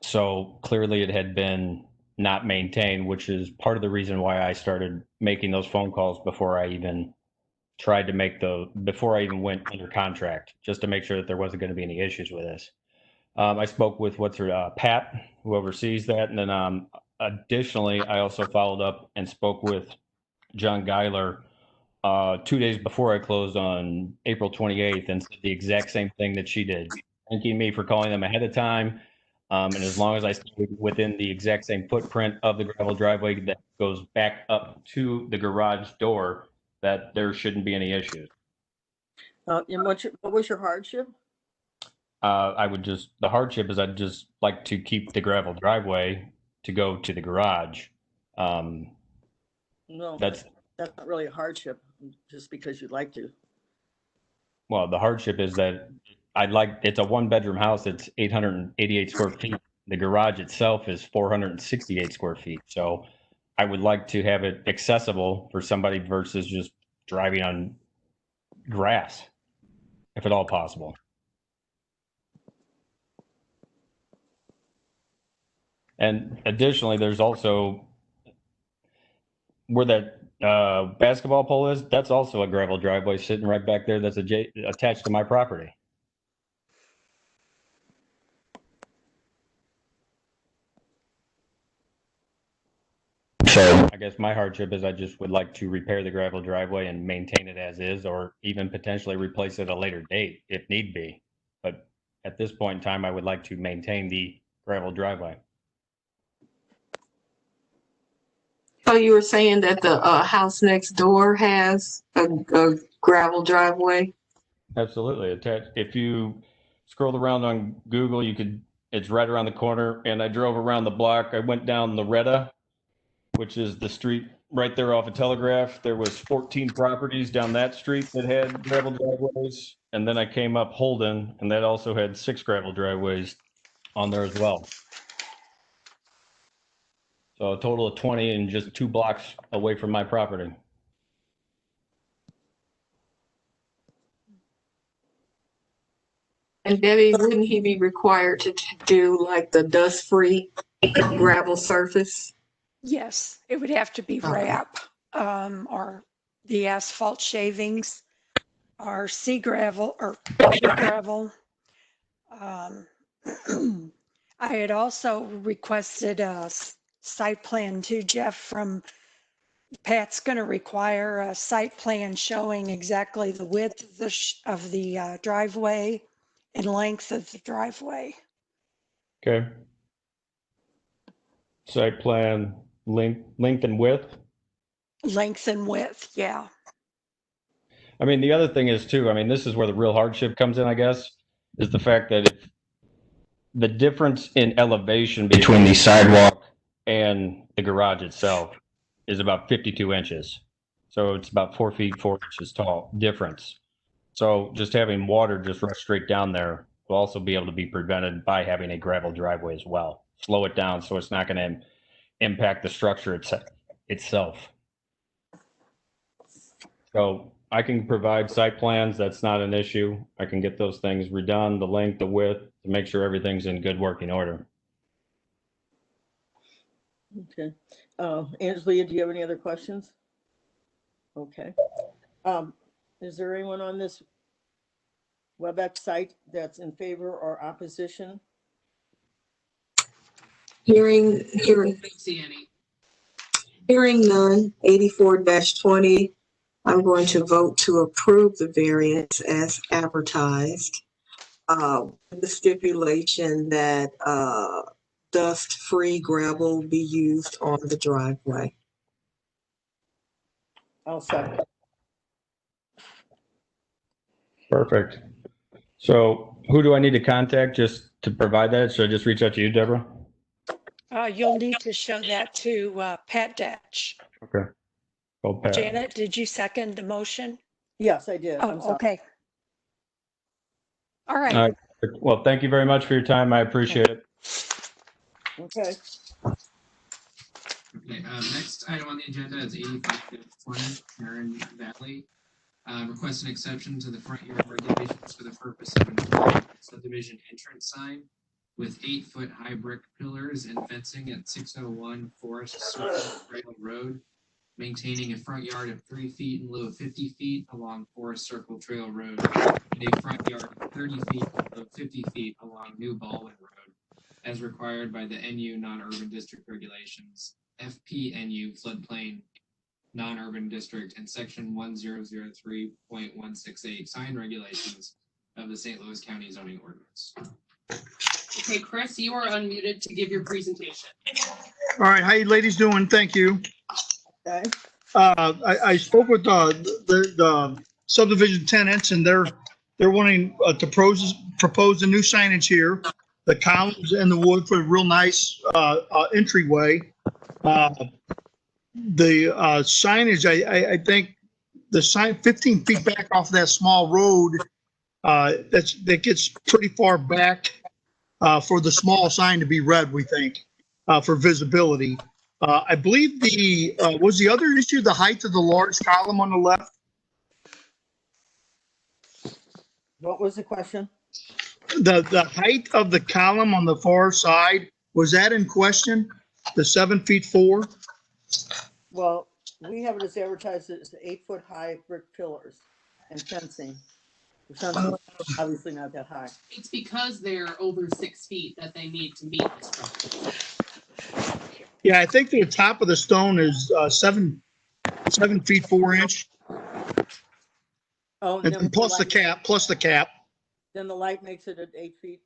So clearly it had been not maintained, which is part of the reason why I started making those phone calls before I even tried to before I even went under contract, just to make sure that there wasn't going to be any issues with this. I spoke with Pat, who oversees that. And then additionally, I also followed up and spoke with John Geiler 2 days before I closed on April 28th and said the exact same thing that she did, thanking me for calling them ahead of time. And as long as I stayed within the exact same footprint of the gravel driveway that goes back up to the garage door, that there shouldn't be any issues. And what was your hardship? The hardship is I'd just like to keep the gravel driveway to go to the garage. No, That's not really a hardship, just because you'd like to. Well, the hardship is that it's a 1-bedroom house. It's 888 square feet. The garage itself is 468 square feet. So I would like to have it accessible for somebody versus just driving on grass, if at all possible. And additionally, there's also where that basketball pole is, that's also a gravel driveway sitting right back there that's attached to my property. So I guess my hardship is I just would like to repair the gravel driveway and maintain it as is, or even potentially replace it at a later date if need be. But at this point in time, I would like to maintain the gravel driveway. So you were saying that the house next door has a gravel driveway? Absolutely. If you scroll around on Google, it's right around the corner. And I drove around the block. I went down Loretta, which is the street right there off of Telegraph. There was 14 properties down that street that had gravel driveways. And then I came up Holden, and that also had 6 gravel driveways on there as well. So a total of 20 and just 2 blocks away from my property. And Debbie, wouldn't he be required to do like the dust-free gravel surface? Yes, it would have to be wrap, or the asphalt shavings, or sea gravel, or gravel. I had also requested a site plan too, Jeff, from Pat's going to require a site plan showing exactly the width of the driveway and length of the driveway. Okay. Site plan, length and width. Length and width, yeah. I mean, the other thing is too, I mean, this is where the real hardship comes in, I guess, is the fact that if the difference in elevation between the sidewalk and the garage itself is about 52 inches. So it's about 4 feet, 4 inches tall difference. So just having water just rush straight down there will also be able to be prevented by having a gravel driveway as well. Slow it down so it's not going to impact the structure itself. So I can provide site plans. That's not an issue. I can get those things redone, the length, the width, to make sure everything's in good working order. Okay. Angela, do you have any other questions? Okay. Is there anyone on this WebEx site that's in favor or opposition? Hearing. I don't see any. Hearing none, 84-20, I'm going to vote to approve the variance as advertised, with the stipulation that dust-free gravel be used on the driveway. I'll second. Perfect. So who do I need to contact just to provide that? Should I just reach out to you, Deborah? You'll need to show that to Pat Datch. Okay. Go Pat. Janet, did you second the motion? Yes, I did. I'm Oh, sorry. okay. All right. All right. Well, thank you very much for your time. I appreciate it. Okay. Okay, next item on the agenda is 85-20, Heron Valley. Request an exception to the front yard regulations for the purpose of an subdivision entrance sign with 8-foot high brick pillars and fencing at 601 Forest Circle Trail Road, maintaining a front yard of 3 feet in lieu of 50 feet along Forest Circle Trail Road, and a front yard of 30 feet in lieu of 50 feet along New Baldwin Road, as required by the NU non-urban district regulations, FPNU floodplain non-urban district, and section 1003.168 sign regulations of the St. Louis County Zoning Ordinance. Okay, Chris, you are unmuted to give your presentation. All right, how you ladies doing? Thank you. Okay. I spoke with the subdivision tenants, and they're wanting to propose a new signage here. The columns and the wood for a real nice entryway. The signage, I think the sign 15 feet back off that small road, that gets pretty far back for the small sign to be read, we think, for visibility. I believe was the other issue the height of the large column on the left? What was the question? The height of the column on the far side, was that in question? The 7'4"? Well, we have it as advertised as 8-foot high brick pillars and fencing. The fencing is obviously not that high. It's because they're over 6 feet that they need to meet this problem. Yeah, I think the top of the stone is 7 feet 4 inch. Oh, And plus the cap. Then the light makes it at 8 feet.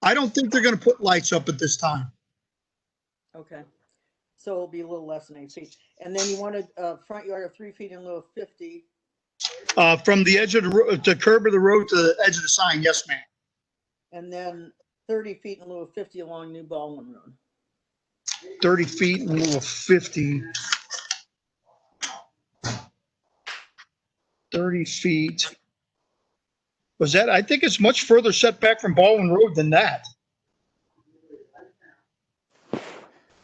I don't think they're gonna put lights up at this time. Okay. So it'll be a little less than 8 feet. And then you wanted a front yard of 3 feet in lieu of 50. From the edge of the curb of the road to the edge of the sign, yes, ma'am. And then 30 feet in lieu of 50 along New Baldwin Road. 30 feet in lieu of 50. 30 feet. Was that, I think it's much further set back from Baldwin Road than that.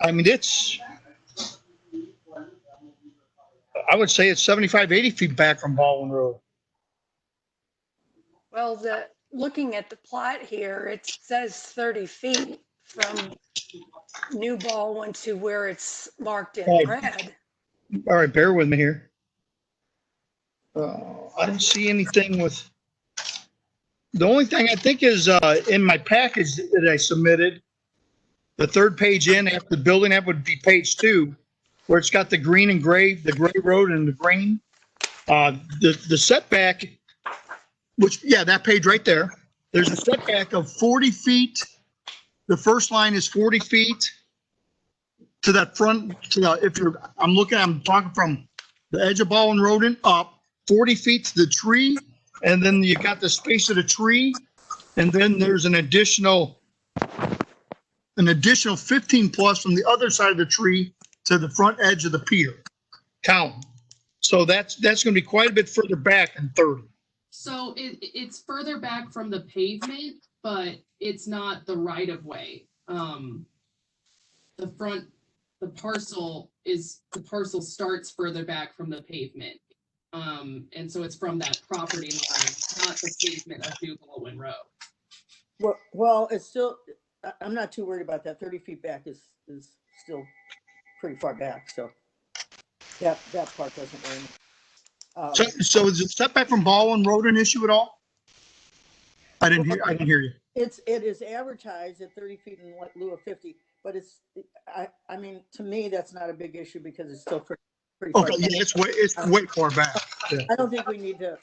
I mean, I would say it's 75, 80 feet back from Baldwin Road. Well, looking at the plot here, it says 30 feet from New Baldwin to where it's marked in red. All right, bear with me here. I don't see anything with, the only thing I think is in my package that I submitted, the third page in after the building, that would be page 2, where it's got the green and gray, the gray road and the green. The setback, which, yeah, that page right there, there's a setback of 40 feet. The first line is 40 feet to that front, I'm talking from the edge of Baldwin Road and up, 40 feet to the tree, and then you got the space of the tree, and then there's an additional 15 plus from the other side of the tree to the front edge of the pier. Count. So that's going to be quite a bit further back than 30. So it's further back from the pavement, but it's not the right of way. The parcel starts further back from the pavement. And so it's from that property line, not the pavement of New Baldwin Road. Well, it's still, I'm not too worried about that. 30 feet back is still pretty far back. So that part doesn't worry me. So is the setback from Baldwin Road an issue at all? I didn't hear you. It is advertised at 30 feet in lieu of 50. but I mean, to me, that's not a big issue because it's still pretty far. Okay, yeah, it's way far back. Yeah. I don't think we need to,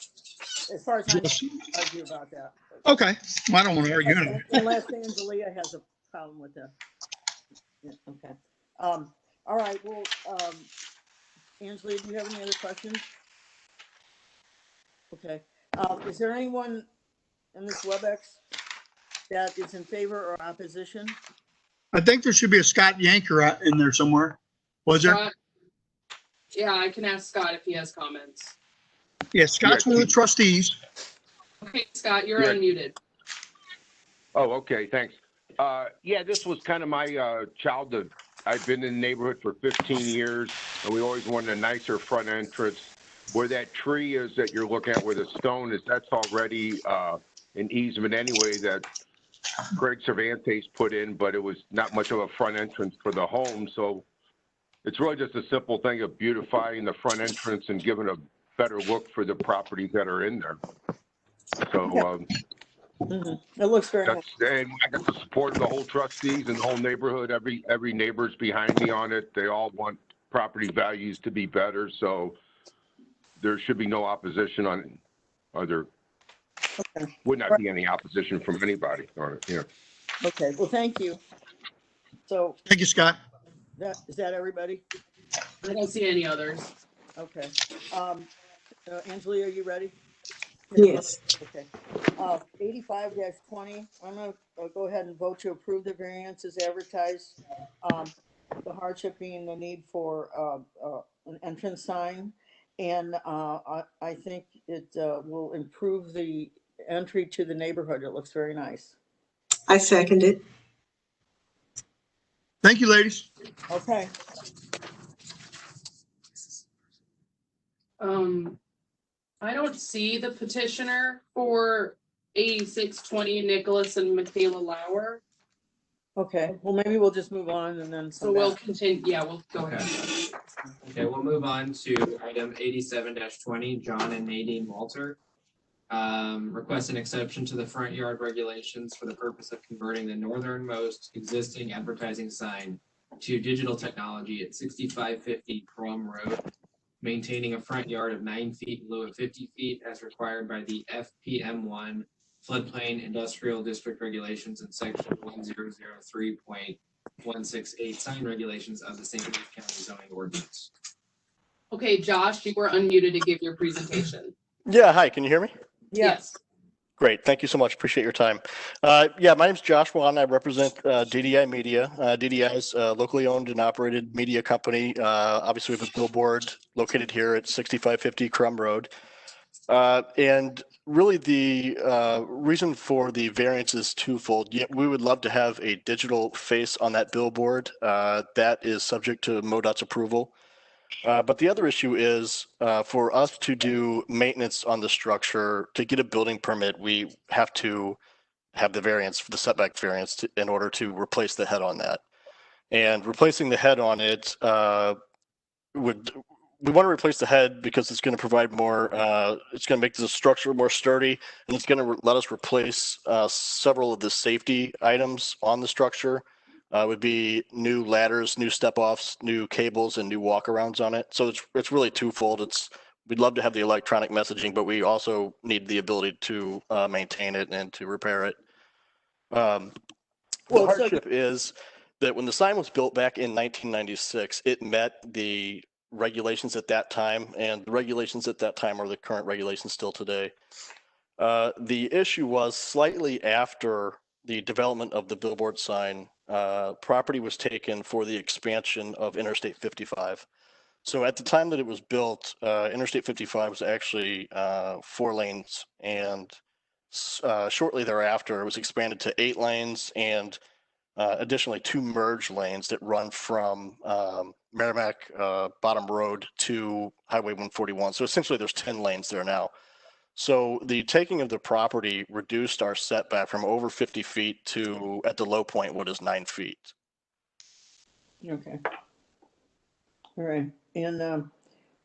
as far as I'm Just- argue about that. Okay, well, I don't want to argue anyway. Unless Angelia has a problem with that. Yeah, okay. All right, well, Angelia, do you have any other questions? Okay. Is there anyone in this WebEx that is in favor or opposition? I think there should be a Scott Yanker in there somewhere. Was there? Scott? Yeah, I can ask Scott if he has comments. Yeah, Scott's one of the trustees. Okay, Scott, you're Yeah. unmuted. Oh, okay, thanks. Yeah, this was kind of my childhood. I've been in the neighborhood for 15 years, and we always wanted a nicer front entrance. Where that tree is that you're looking at where the stone is, that's already an easement anyway that Greg Cervantes put in, but it was not much of a front entrance for the home. So it's really just a simple thing of beautifying the front entrance and giving a better look for the properties that are in there. So It looks very nice. and I got the support of the whole trustees and the whole neighborhood. Every neighbor's behind me on it. They all want property values to be better. So there should be no opposition on it. There would not be any opposition from anybody on it. Yeah. Okay, well, thank you. So Thank you, Scott. is that everybody? I don't see any others. Okay. Angelia, are you ready? Yes. Okay. 85-20, I'm gonna go ahead and vote to approve the variance as advertised. The hardship being the need for an entrance sign. And I think it will improve the entry to the neighborhood. It looks very nice. I second it. Thank you, ladies. Okay. I don't see the petitioner for 8620 Nicholas and Michaela Lauer. Okay, well, maybe we'll just move on and then. So we'll continue, yeah, we'll go ahead. Okay, we'll move on to item 87-20, John and Nadine Walter. Request an exception to the front yard regulations for the purpose of converting the northernmost existing advertising sign to digital technology at 6550 Crum Road, maintaining a front yard of 9 feet in lieu of 50 feet as required by the FPM1 floodplain industrial district regulations in section 1003.168 sign regulations of the St. Louis County Zoning Ordinance. Okay, Josh, you were unmuted to give your presentation. Yeah, hi, can you hear me? Yes. Great, thank you so much, appreciate your time. Yeah, my name's Josh Wan, I represent DDI Media. DDI is a locally owned and operated media company. Obviously, we have a billboard located here at 6550 Crum Road. And really the reason for the variance is twofold. Yeah, we would love to have a digital face on that billboard. That is subject to MoDOT's approval. But the other issue is for us to do maintenance on the structure, to get a building permit, we have to have the variance, for the setback variance, in order to replace the head on that. And replacing the head on it we want to replace the head because it's going to provide more, it's going to make the structure more sturdy, and it's going to let us replace several of the safety items on the structure. Would be new ladders, new step-offs, new cables, and new walkarounds on it. So it's really twofold. We'd love to have the electronic messaging, but we also need the ability to maintain it and to repair it. The hardship is that when the sign was built back in 1996, it met the regulations at that time, and the regulations at that time are the current regulations still today. The issue was slightly after the development of the billboard sign, property was taken for the expansion of Interstate 55. So at the time that it was built, Interstate 55 was actually 4 lanes, and shortly thereafter it was expanded to 8 lanes and additionally 2 merge lanes that run from Merrimack Bottom Road to Highway 141. So essentially there's 10 lanes there now. So the taking of the property reduced our setback from over 50 feet to, at the low point, what is 9 feet. Okay. All right. And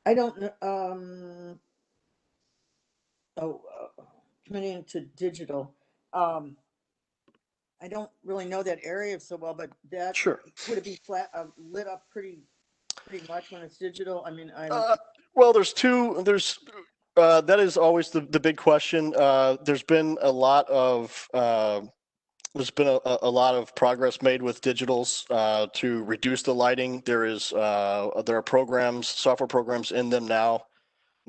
I don't know, coming into digital, I don't really know that area so well, but that, Sure. would it be flat, lit up pretty much when it's digital? I mean, Well, that is always the big question. There's been a lot of progress made with digitals to reduce the lighting. There are programs, software programs in them now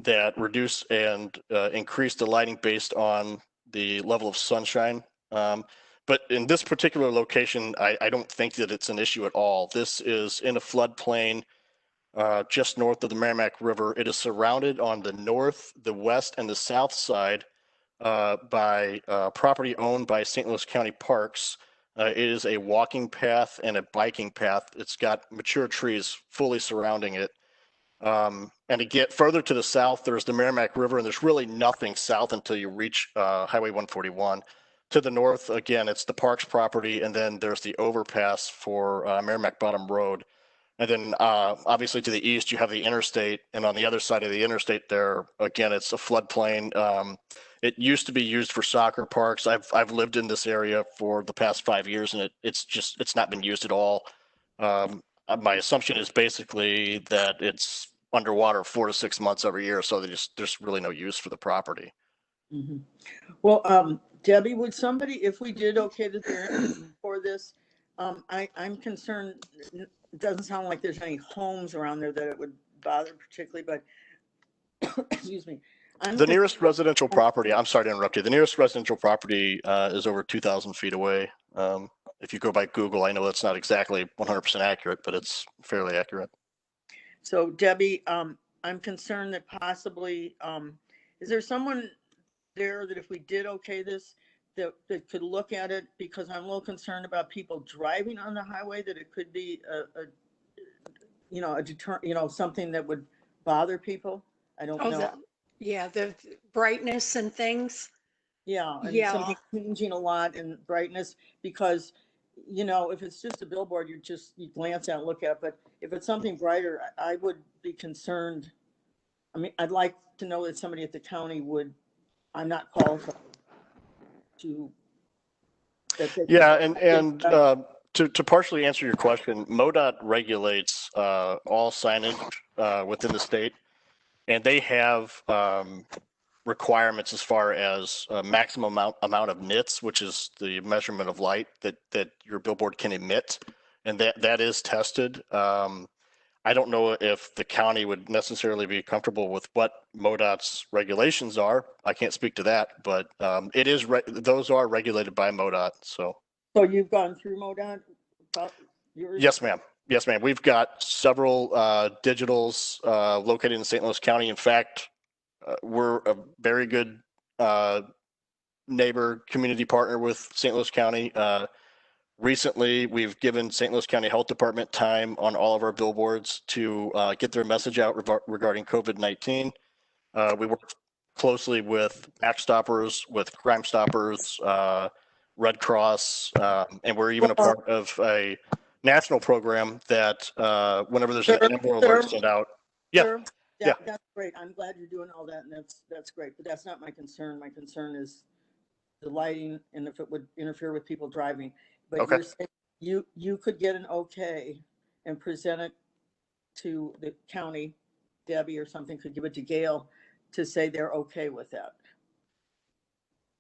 that reduce and increase the lighting based on the level of sunshine. But in this particular location, I don't think that it's an issue at all. This is in a floodplain just north of the Merrimack River. It is surrounded on the north, the west, and the south side by property owned by St. Louis County Parks. It is a walking path and a biking path. It's got mature trees fully surrounding it. And to get further to the south, there's the Merrimack River, and there's really nothing south until you reach Highway 141. To the north, again, it's the Parks property, and then there's the overpass for Merrimack Bottom Road. And then obviously to the east, you have the interstate, and on the other side of the interstate there, again, it's a floodplain. It used to be used for soccer parks. I've lived in this area for the past 5 years, and it's not been used at all. My assumption is basically that it's underwater 4 to 6 months every year, so there's really no use for the property. Mm-hmm. Well, Debbie, would somebody, if we did okay the variance for this, I'm concerned. It doesn't sound like there's any homes around there that it would bother particularly, but excuse me. The nearest residential property, I'm sorry to interrupt you. The nearest residential property is over 2,000 feet away. If you go by Google, I know that's not exactly 100% accurate, but it's fairly accurate. So Debbie, I'm concerned that possibly, is there someone there that if we did okay this, that could look at it? Because I'm a little concerned about people driving on the highway, that it could be something that would bother people. I don't know. Yeah, the brightness and things. Yeah, and Yeah. something changing a lot in brightness, because, if it's just a billboard, you glance at and look at, but if it's something brighter, I would be concerned. I mean, I'd like to know that somebody at the county I'm not qualified to. Yeah, and to partially answer your question, MoDOT regulates all signage within the state, and they have requirements as far as maximum amount of nits, which is the measurement of light that your billboard can emit, and that is tested. I don't know if the county would necessarily be comfortable with what MoDOT's regulations are. I can't speak to that, but those are regulated by MoDOT. So you've gone through MoDOT? Yes, ma'am. Yes, ma'am. We've got several digitals located in St. Louis County. In fact, we're a very good neighbor, community partner with St. Louis County. Recently, we've given St. Louis County Health Department time on all of our billboards to get their message out regarding COVID-19. We work closely with Backstoppers, with Crime Stoppers, Red Cross, and we're even a part of a national program that whenever there's an Amber Alert sent out. Yeah. That's great. I'm glad you're doing all that, and that's great. But that's not my concern. My concern is the lighting and if it would interfere with people driving. But okay. You're saying you could get an okay and present it to the county, Debbie or something could give it to Gail to say they're okay with that.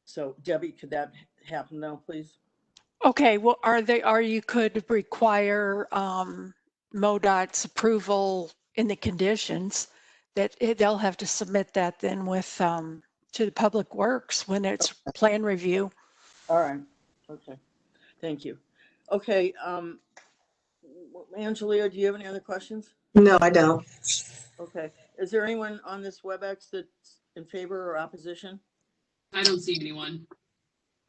So Debbie, could that happen now, please? Okay, well, you could require MoDOT's approval in the conditions that they'll have to submit that then with to the Public Works when it's plan review. All right. Okay. Thank you. Okay. Angelia, do you have any other questions? No, I don't. Okay. Is there anyone on this WebEx that's in favor or opposition? I don't see anyone.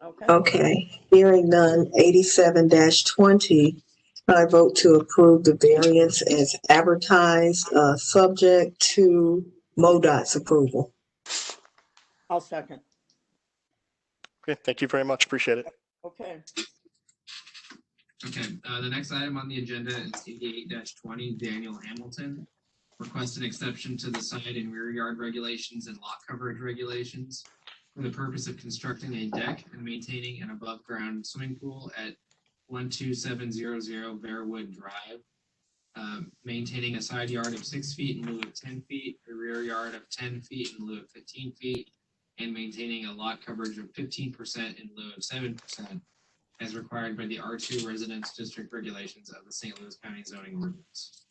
Okay. Okay. Hearing none, 87-20. I vote to approve the variance as advertised, subject to MoDOT's approval. I'll second. Okay. Thank you very much. Appreciate it. Okay. Okay, the next item on the agenda is 88-20, Daniel Hamilton. Request an exception to the side and rear yard regulations and lot coverage regulations. for the purpose of constructing a deck and maintaining an above-ground swimming pool at 12700 Bearwood Drive, maintaining a side yard of 6 feet in lieu of 10 feet, a rear yard of 10 feet in lieu of 15 feet, and maintaining a lot coverage of 15% in lieu of 7%, as required by the R2 Residence District regulations of the St. Louis County Zoning Ordinance.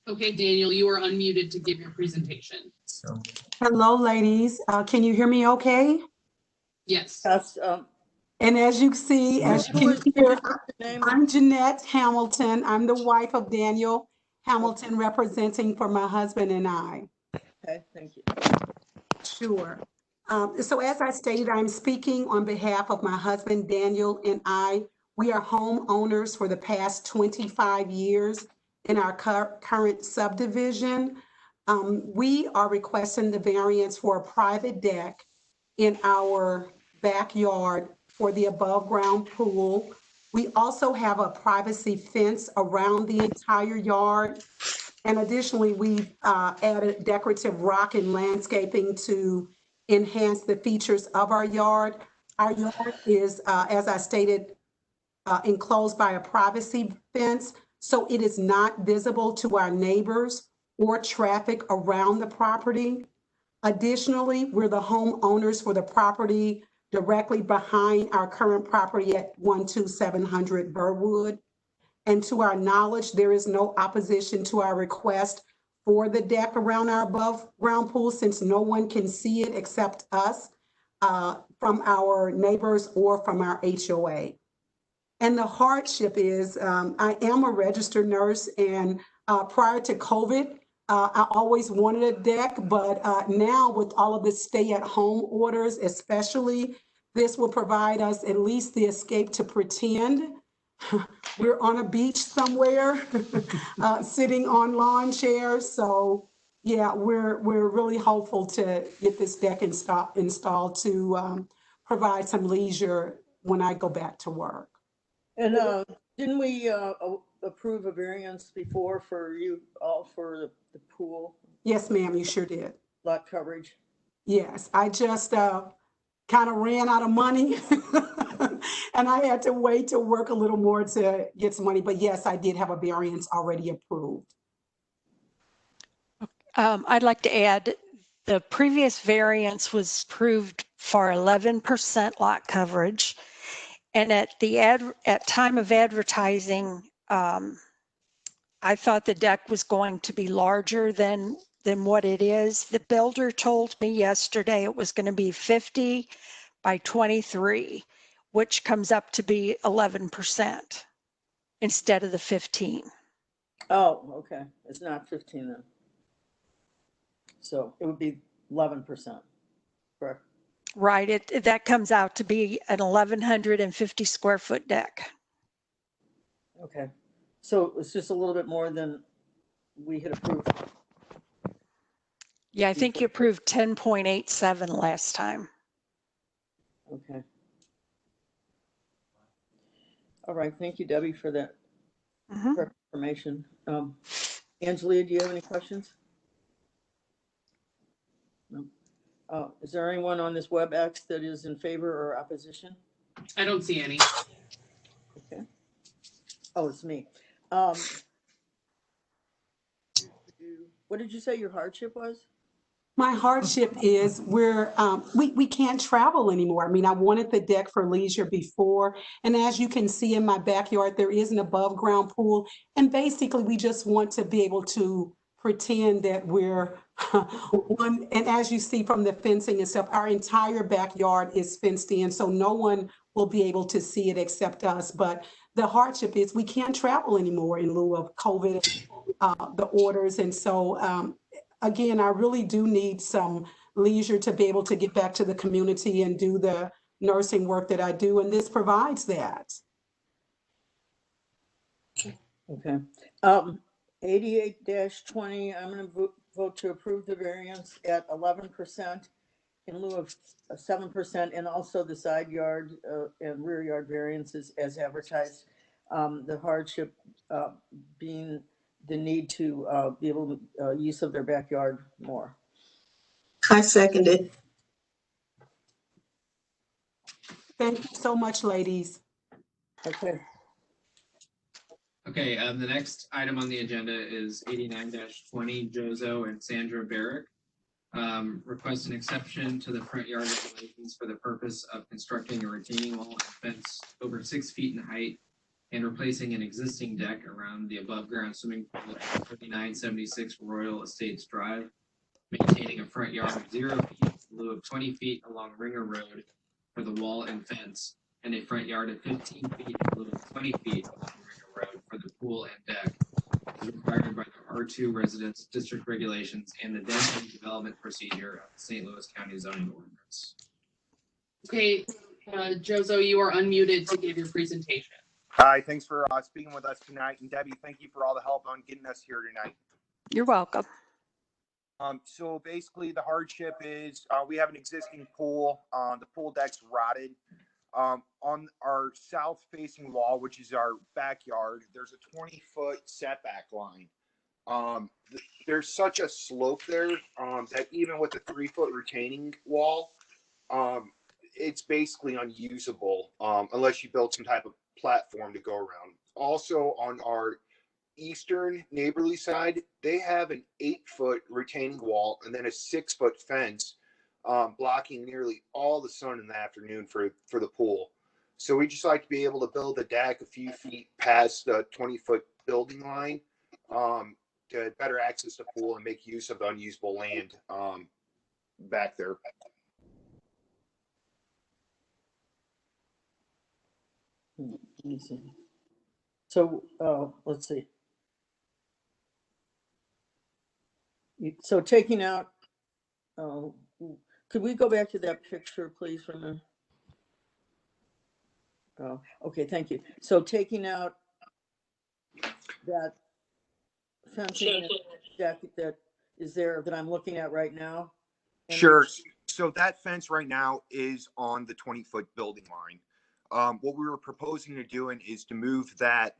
Okay, Daniel, you are unmuted to give your presentation. Hello, ladies. Can you hear me okay? Yes. Yes, And as you see, as you can hear, I'm Jeanette Hamilton. I'm the wife of Daniel Hamilton, representing for my husband and I. okay, thank you. Sure. So as I stated, I'm speaking on behalf of my husband, Daniel, and I. We are homeowners for the past 25 years in our current subdivision. We are requesting the variance for a private deck in our backyard for the above-ground pool. We also have a privacy fence around the entire yard. And additionally, we've added decorative rock and landscaping to enhance the features of our yard. Our yard is, as I stated, enclosed by a privacy fence, so it is not visible to our neighbors or traffic around the property. Additionally, we're the homeowners for the property directly behind our current property at 12700 Burwood. And to our knowledge, there is no opposition to our request for the deck around our above ground pool, since no one can see it except us from our neighbors or from our HOA. And the hardship is, I am a registered nurse, and prior to COVID, I always wanted a deck, but now with all of the stay-at-home orders, especially, this will provide us at least the escape to pretend we're on a beach somewhere, sitting on lawn chairs. So yeah, we're really hopeful to get this deck installed to provide some leisure when I go back to work. And didn't we approve a variance before for you all for the pool? Yes, ma'am, you sure did. Lot coverage? Yes, I just kind of ran out of money and I had to wait to work a little more to get some money. But yes, I did have a variance already approved. I'd like to add, the previous variance was approved for 11% lot coverage. And at time of advertising, I thought the deck was going to be larger than what it is. The builder told me yesterday it was going to be 50 by 23, which comes up to be 11% instead of the 15. Oh, okay. It's not 15 then. So it would be 11%, correct? Right. That comes out to be an 1,150 square foot deck. Okay. So it's just a little bit more than we had approved. Yeah, I think you approved 10.87 last time. Okay. All right. Thank you, Debbie, for that information. Angelia, do you have any questions? No. Is there anyone on this WebEx that is in favor or opposition? I don't see any. Okay. Oh, it's me. What did you say your hardship was? My hardship is we can't travel anymore. I mean, I wanted the deck for leisure before, and as you can see in my backyard, there is an above ground pool, and basically we just want to be able to pretend that we're one. And as you see from the fencing and stuff, our entire backyard is fenced in, so no one will be able to see it except us. But the hardship is we can't travel anymore in lieu of COVID, the orders, and so again, I really do need some leisure to be able to get back to the community and do the nursing work that I do, and this provides that. Okay. 88-20, I'm going to vote to approve the variance at 11% in lieu of 7%, and also the side yard and rear yard variances as advertised. The hardship being the need to be able to use of their backyard more. I second it. Thank you so much, ladies. Okay. Okay, the next item on the agenda is 89-20, Jozo and Sandra Barrick. Request an exception to the front yard regulations for the purpose of constructing a retaining wall and fence over 6 feet in height and replacing an existing deck around the above-ground swimming pool at 3976 Royal Estates Drive, maintaining a front yard of 0 feet in lieu of 20 feet along Ringer Road for the wall and fence, and a front yard of 15 feet in lieu of 20 feet along Ringer Road for the pool and deck, as required by the R2 Residence District Regulations and the Density Development Procedure of the St. Louis County Zoning Ordinance. Okay, Jozo, you are unmuted to give your presentation. Hi, thanks for speaking with us tonight. And Debbie, thank you for all the help on getting us here tonight. You're welcome. So basically the hardship is we have an existing pool. The pool deck's rotted. On our south facing wall, which is our backyard, there's a 20-foot setback line. There's such a slope there that even with a 3-foot retaining wall, it's basically unusable unless you build some type of platform to go around. Also on our eastern neighborly side, they have an 8-foot retaining wall and then a 6-foot fence blocking nearly all the sun in the afternoon for the pool. So we just like to be able to build a deck a few feet past the 20-foot building line to better access the pool and make use of the unusable land back there. Let me see. So, let's see. So taking out, could we go back to that picture, please, from the? Oh, okay, thank you. So taking out that fencing deck that is there that I'm looking at right now. Sure. So that fence right now is on the 20-foot building line. What we were proposing to doing is to move that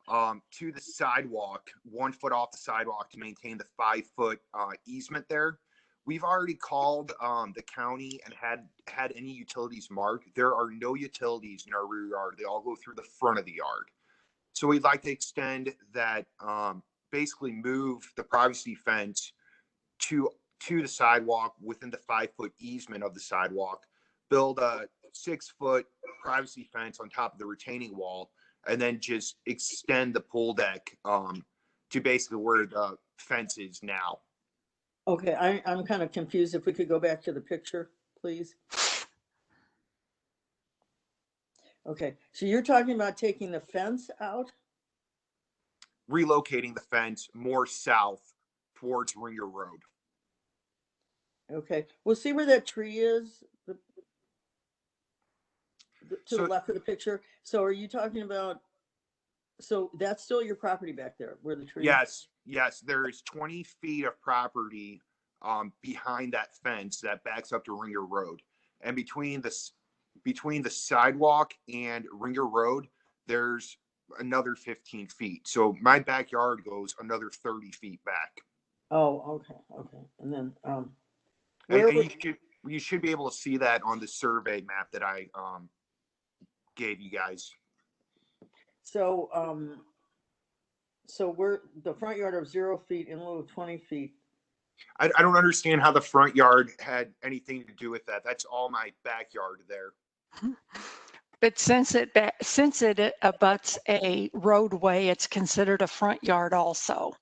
to the sidewalk, 1 foot off the sidewalk to maintain the 5-foot easement there. We've already called the county and had any utilities marked. There are no utilities in our rear yard. They all go through the front of the yard. So we'd like to extend that, basically move the privacy fence to the sidewalk within the 5-foot easement of the sidewalk, build a 6-foot privacy fence on top of the retaining wall, and then just extend the pool deck to basically where the fence is now. Okay, I'm kind of confused. If we could go back to the picture, please. Okay, so you're talking about taking the fence out? Relocating the fence more south towards Ringer Road. Okay, we'll see where that tree is to the left of the picture. So are you talking about, so that's still your property back there where the tree is? Yes, there is 20 feet of property behind that fence that backs up to Ringer Road. And between the sidewalk and Ringer Road, there's another 15 feet. So my backyard goes another 30 feet back. Oh, okay. And then, you should be able to see that on the survey map that I gave you guys. so, so we're the front yard of 0 feet in lieu of 20 feet. I don't understand how the front yard had anything to do with that. That's all my backyard there. But since it abuts a roadway, it's considered a front yard also.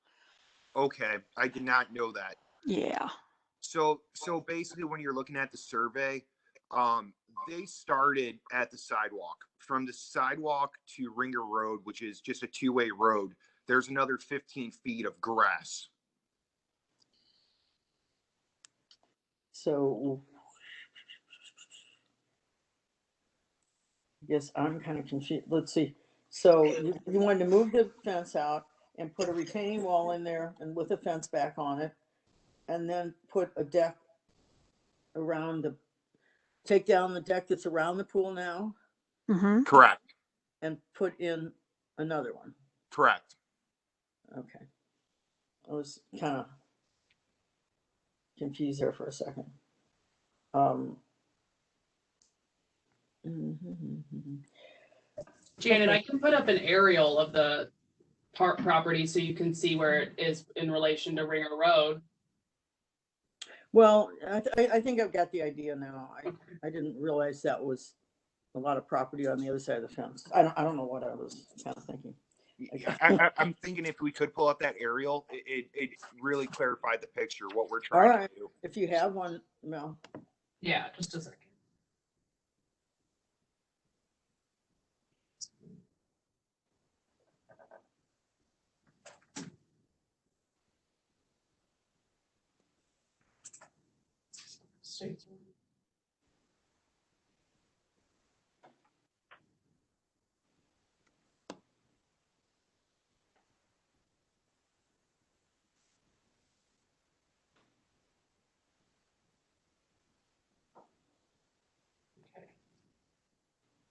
Okay, I did not know that. Yeah. So basically when you're looking at the survey, they started at the sidewalk. From the sidewalk to Ringer Road, which is just a 2-way road, there's another 15 feet of grass. So I guess I'm kind of confused. Let's see. So you wanted to move the fence out and put a retaining wall in there and with a fence back on it, and then put a deck around take down the deck that's around the pool now? Mm-hmm. Correct. And put in another one? Correct. Okay. I was kind of confused there for a second. Janet, I can put up an aerial of the property so you can see where it is in relation to Ringer Road. Well, I think I've got the idea now. I didn't realize that was a lot of property on the other side of the fence. I don't know what I was kind of thinking. I'm thinking if we could pull up that aerial, it really clarified the picture, what we're All trying right, to do. if you have one, Mel. Yeah, just a second.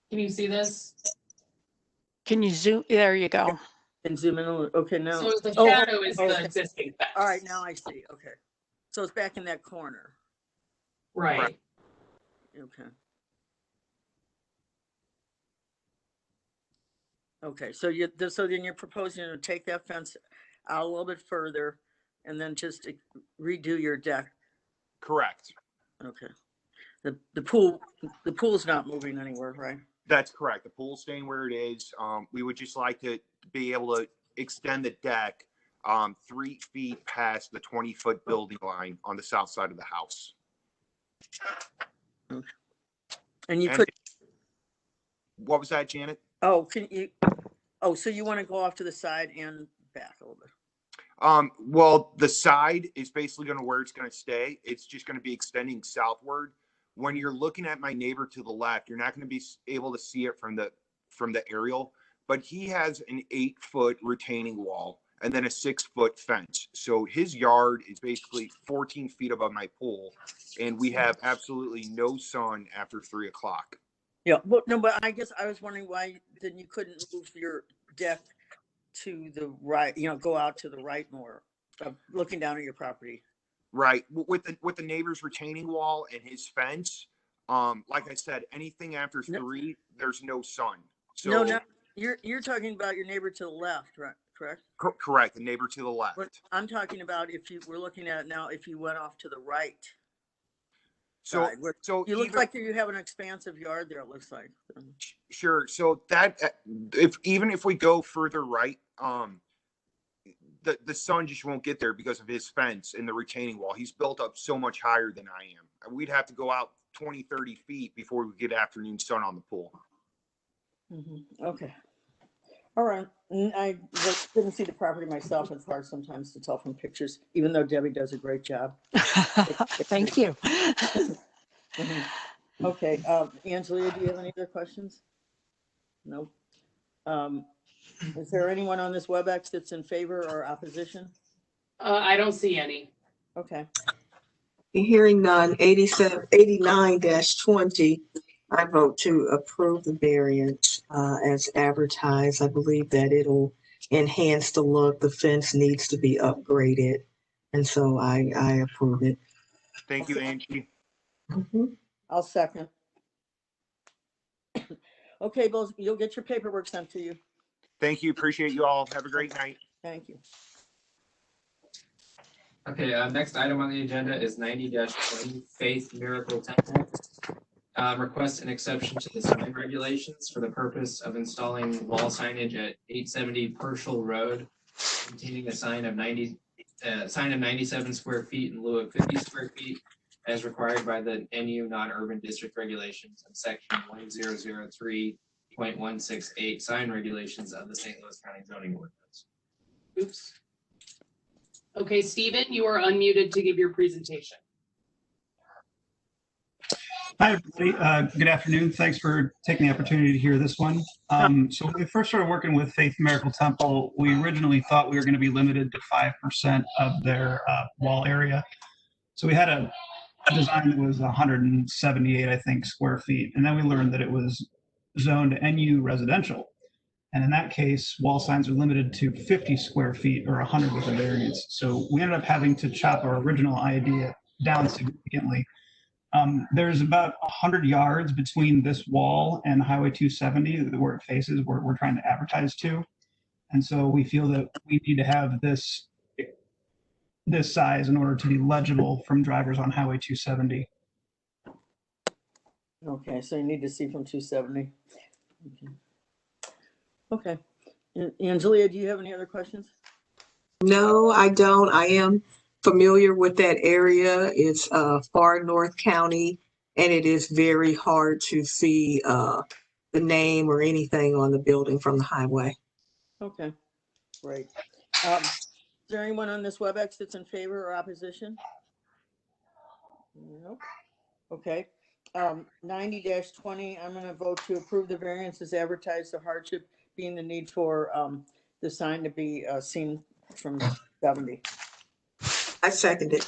Can you see this? Can you zoom? There you go. And zoom in a little. Okay, now. So the shadow is the okay. existing fence. All right, now I see. Okay. So it's back in that corner. Right. Okay. Okay, so then you're proposing to take that fence out a little bit further and then just redo your deck. Correct. Okay. The pool's not moving anywhere, right? That's correct. The pool's staying where it is. We would just like to be able to extend the deck 3 feet past the 20-foot building line on the south side of the house. Okay. And you could. What was that, Janet? Oh, so you want to go off to the side and back a little bit? Well, the side is basically going to where it's going to stay. It's just going to be extending southward. When you're looking at my neighbor to the left, you're not going to be able to see it from the aerial, but he has an 8-foot retaining wall and then a 6-foot fence. So his yard is basically 14 feet above my pool, and we have absolutely no sun after 3 o'clock. Yeah, but no, but I guess I was wondering why then you couldn't move your deck to the right, go out to the right more, looking down at your property. Right. With the neighbor's retaining wall and his fence, like I said, anything after 3, there's no sun. So no, you're talking about your neighbor to the left, right? Correct? Correct. The neighbor to the left. But I'm talking about we're looking at it now, if you went off to the right. So you look like you have an expansive yard there, it looks like. Sure. So that if we go further right, the sun just won't get there because of his fence and the retaining wall. He's built up so much higher than I am. We'd have to go out 20, 30 feet before we get afternoon sun on the pool. Mm-hmm. Okay. All right. I didn't see the property myself. It's hard sometimes to tell from pictures, even though Debbie does a great job. Thank you. Okay. Angelia, do you have any other questions? No. Is there anyone on this WebEx that's in favor or opposition? I don't see any. Okay. Hearing none, 89-20, I vote to approve the variance as advertised. I believe that it'll enhance the look. The fence needs to be upgraded. And so I approve it. Thank you, Angie. I'll second. Okay, Bill, you'll get your paperwork sent to you. Thank you. Appreciate you all. Have a great night. Thank you. Okay, next item on the agenda is 90-20 Faith Miracle Temple. Request an exception to the sign regulations for the purpose of installing wall signage at 870 Pershel Road, containing a sign of 97 square feet in lieu of 50 square feet, as required by the NU non-urban district regulations and section 1003.168 sign regulations of the St. Louis County Zoning Ordinance. Oops. Okay, Stephen, you are unmuted to give your presentation. Hi, everybody. Good afternoon. Thanks for taking the opportunity to hear this one. So when we first started working with Faith Miracle Temple, we originally thought we were going to be limited to 5% of their wall area. So we had a design that was 178, I think, square feet. And then we learned that it was zoned NU residential. And in that case, wall signs are limited to 50 square feet or 100 with a variance. So we ended up having to chop our original idea down significantly There's about 100 yards between this wall and Highway 270 where it faces, where we're trying to advertise to. And so we feel that we need to have this size in order to be legible from drivers on Highway 270. Okay, so you need to see from 270. Okay. Angelia, do you have any other questions? No, I don't. I am familiar with that area. It's far North County, and it is very hard to see the name or anything on the building from the highway. Okay, great. Is there anyone on this WebEx that's in favor or opposition? Nope. Okay. 90-20, I'm going to vote to approve the variance as advertised, the hardship being the need for the sign to be seen from 70. I second it.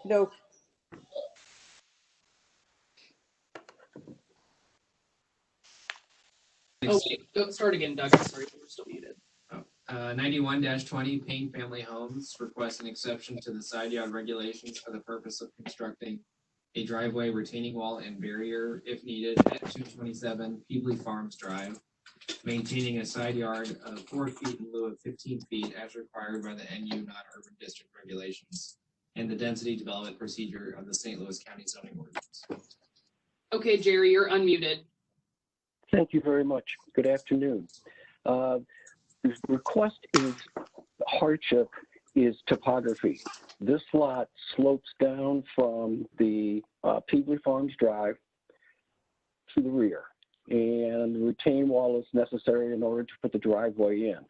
Nope. Oh, wait, start again, Doug. Sorry, we're still muted. 91-20 Payne Family Homes requests an exception to the side yard regulations for the purpose of constructing a driveway, retaining wall, and barrier if needed at 227 Peebly Farms Drive, maintaining a side yard of 4 feet in lieu of 15 feet as required by the NU non-urban district regulations and the density development procedure of the St. Louis County Zoning Ordinance. Okay, Jerry, you're unmuted. Thank you very much. Good afternoon. The request is hardship is topography. This lot slopes down from the Peebly Farms Drive to the rear, and the retaining wall is necessary in order to put the driveway in.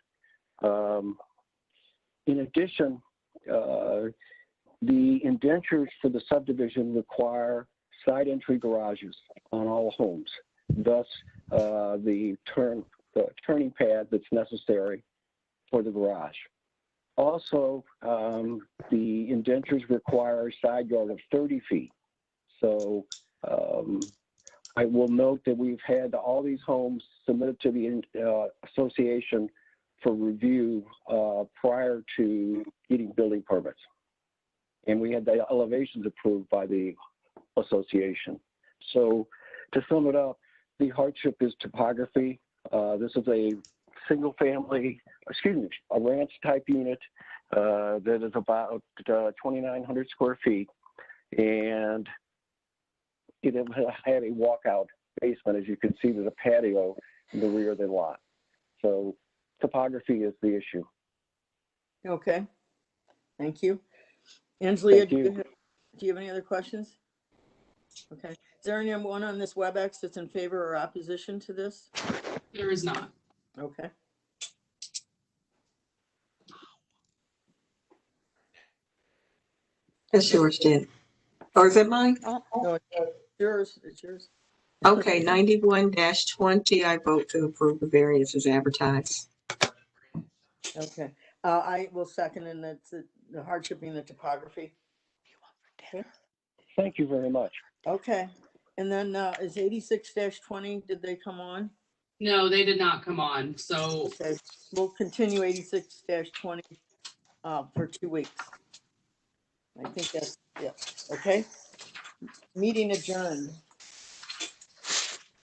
In addition, the indentures for the subdivision require side entry garages on all homes. Thus, the turning pad that's necessary for the garage. Also, the indentures require a side yard of 30 feet. So I will note that we've had all these homes submitted to the association for review prior to getting building permits. And we had the elevations approved by the association. So to sum it up, the hardship is topography. This is a single family, a ranch type unit that is about 2,900 square feet. And it had a walkout basement, as you can see, there's a patio in the rear of the lot. So topography is the issue. Okay. Thank you. Angelia, Thank you. Do you have any other questions? Okay. Is there anyone on this WebEx that's in favor or opposition to this? There is not. Okay. That's yours, Jen. Or is it mine? No, it's yours. It's yours. Okay, 91-20, I vote to approve the variance as advertised. Okay. I will second, and that's the hardship being the topography. Okay. Thank you very much. Okay. And then is 86-20, did they come on? No, they did not come on. So Okay. We'll continue 86-20 for 2 weeks. I think that's, yeah. Okay. Meeting adjourned.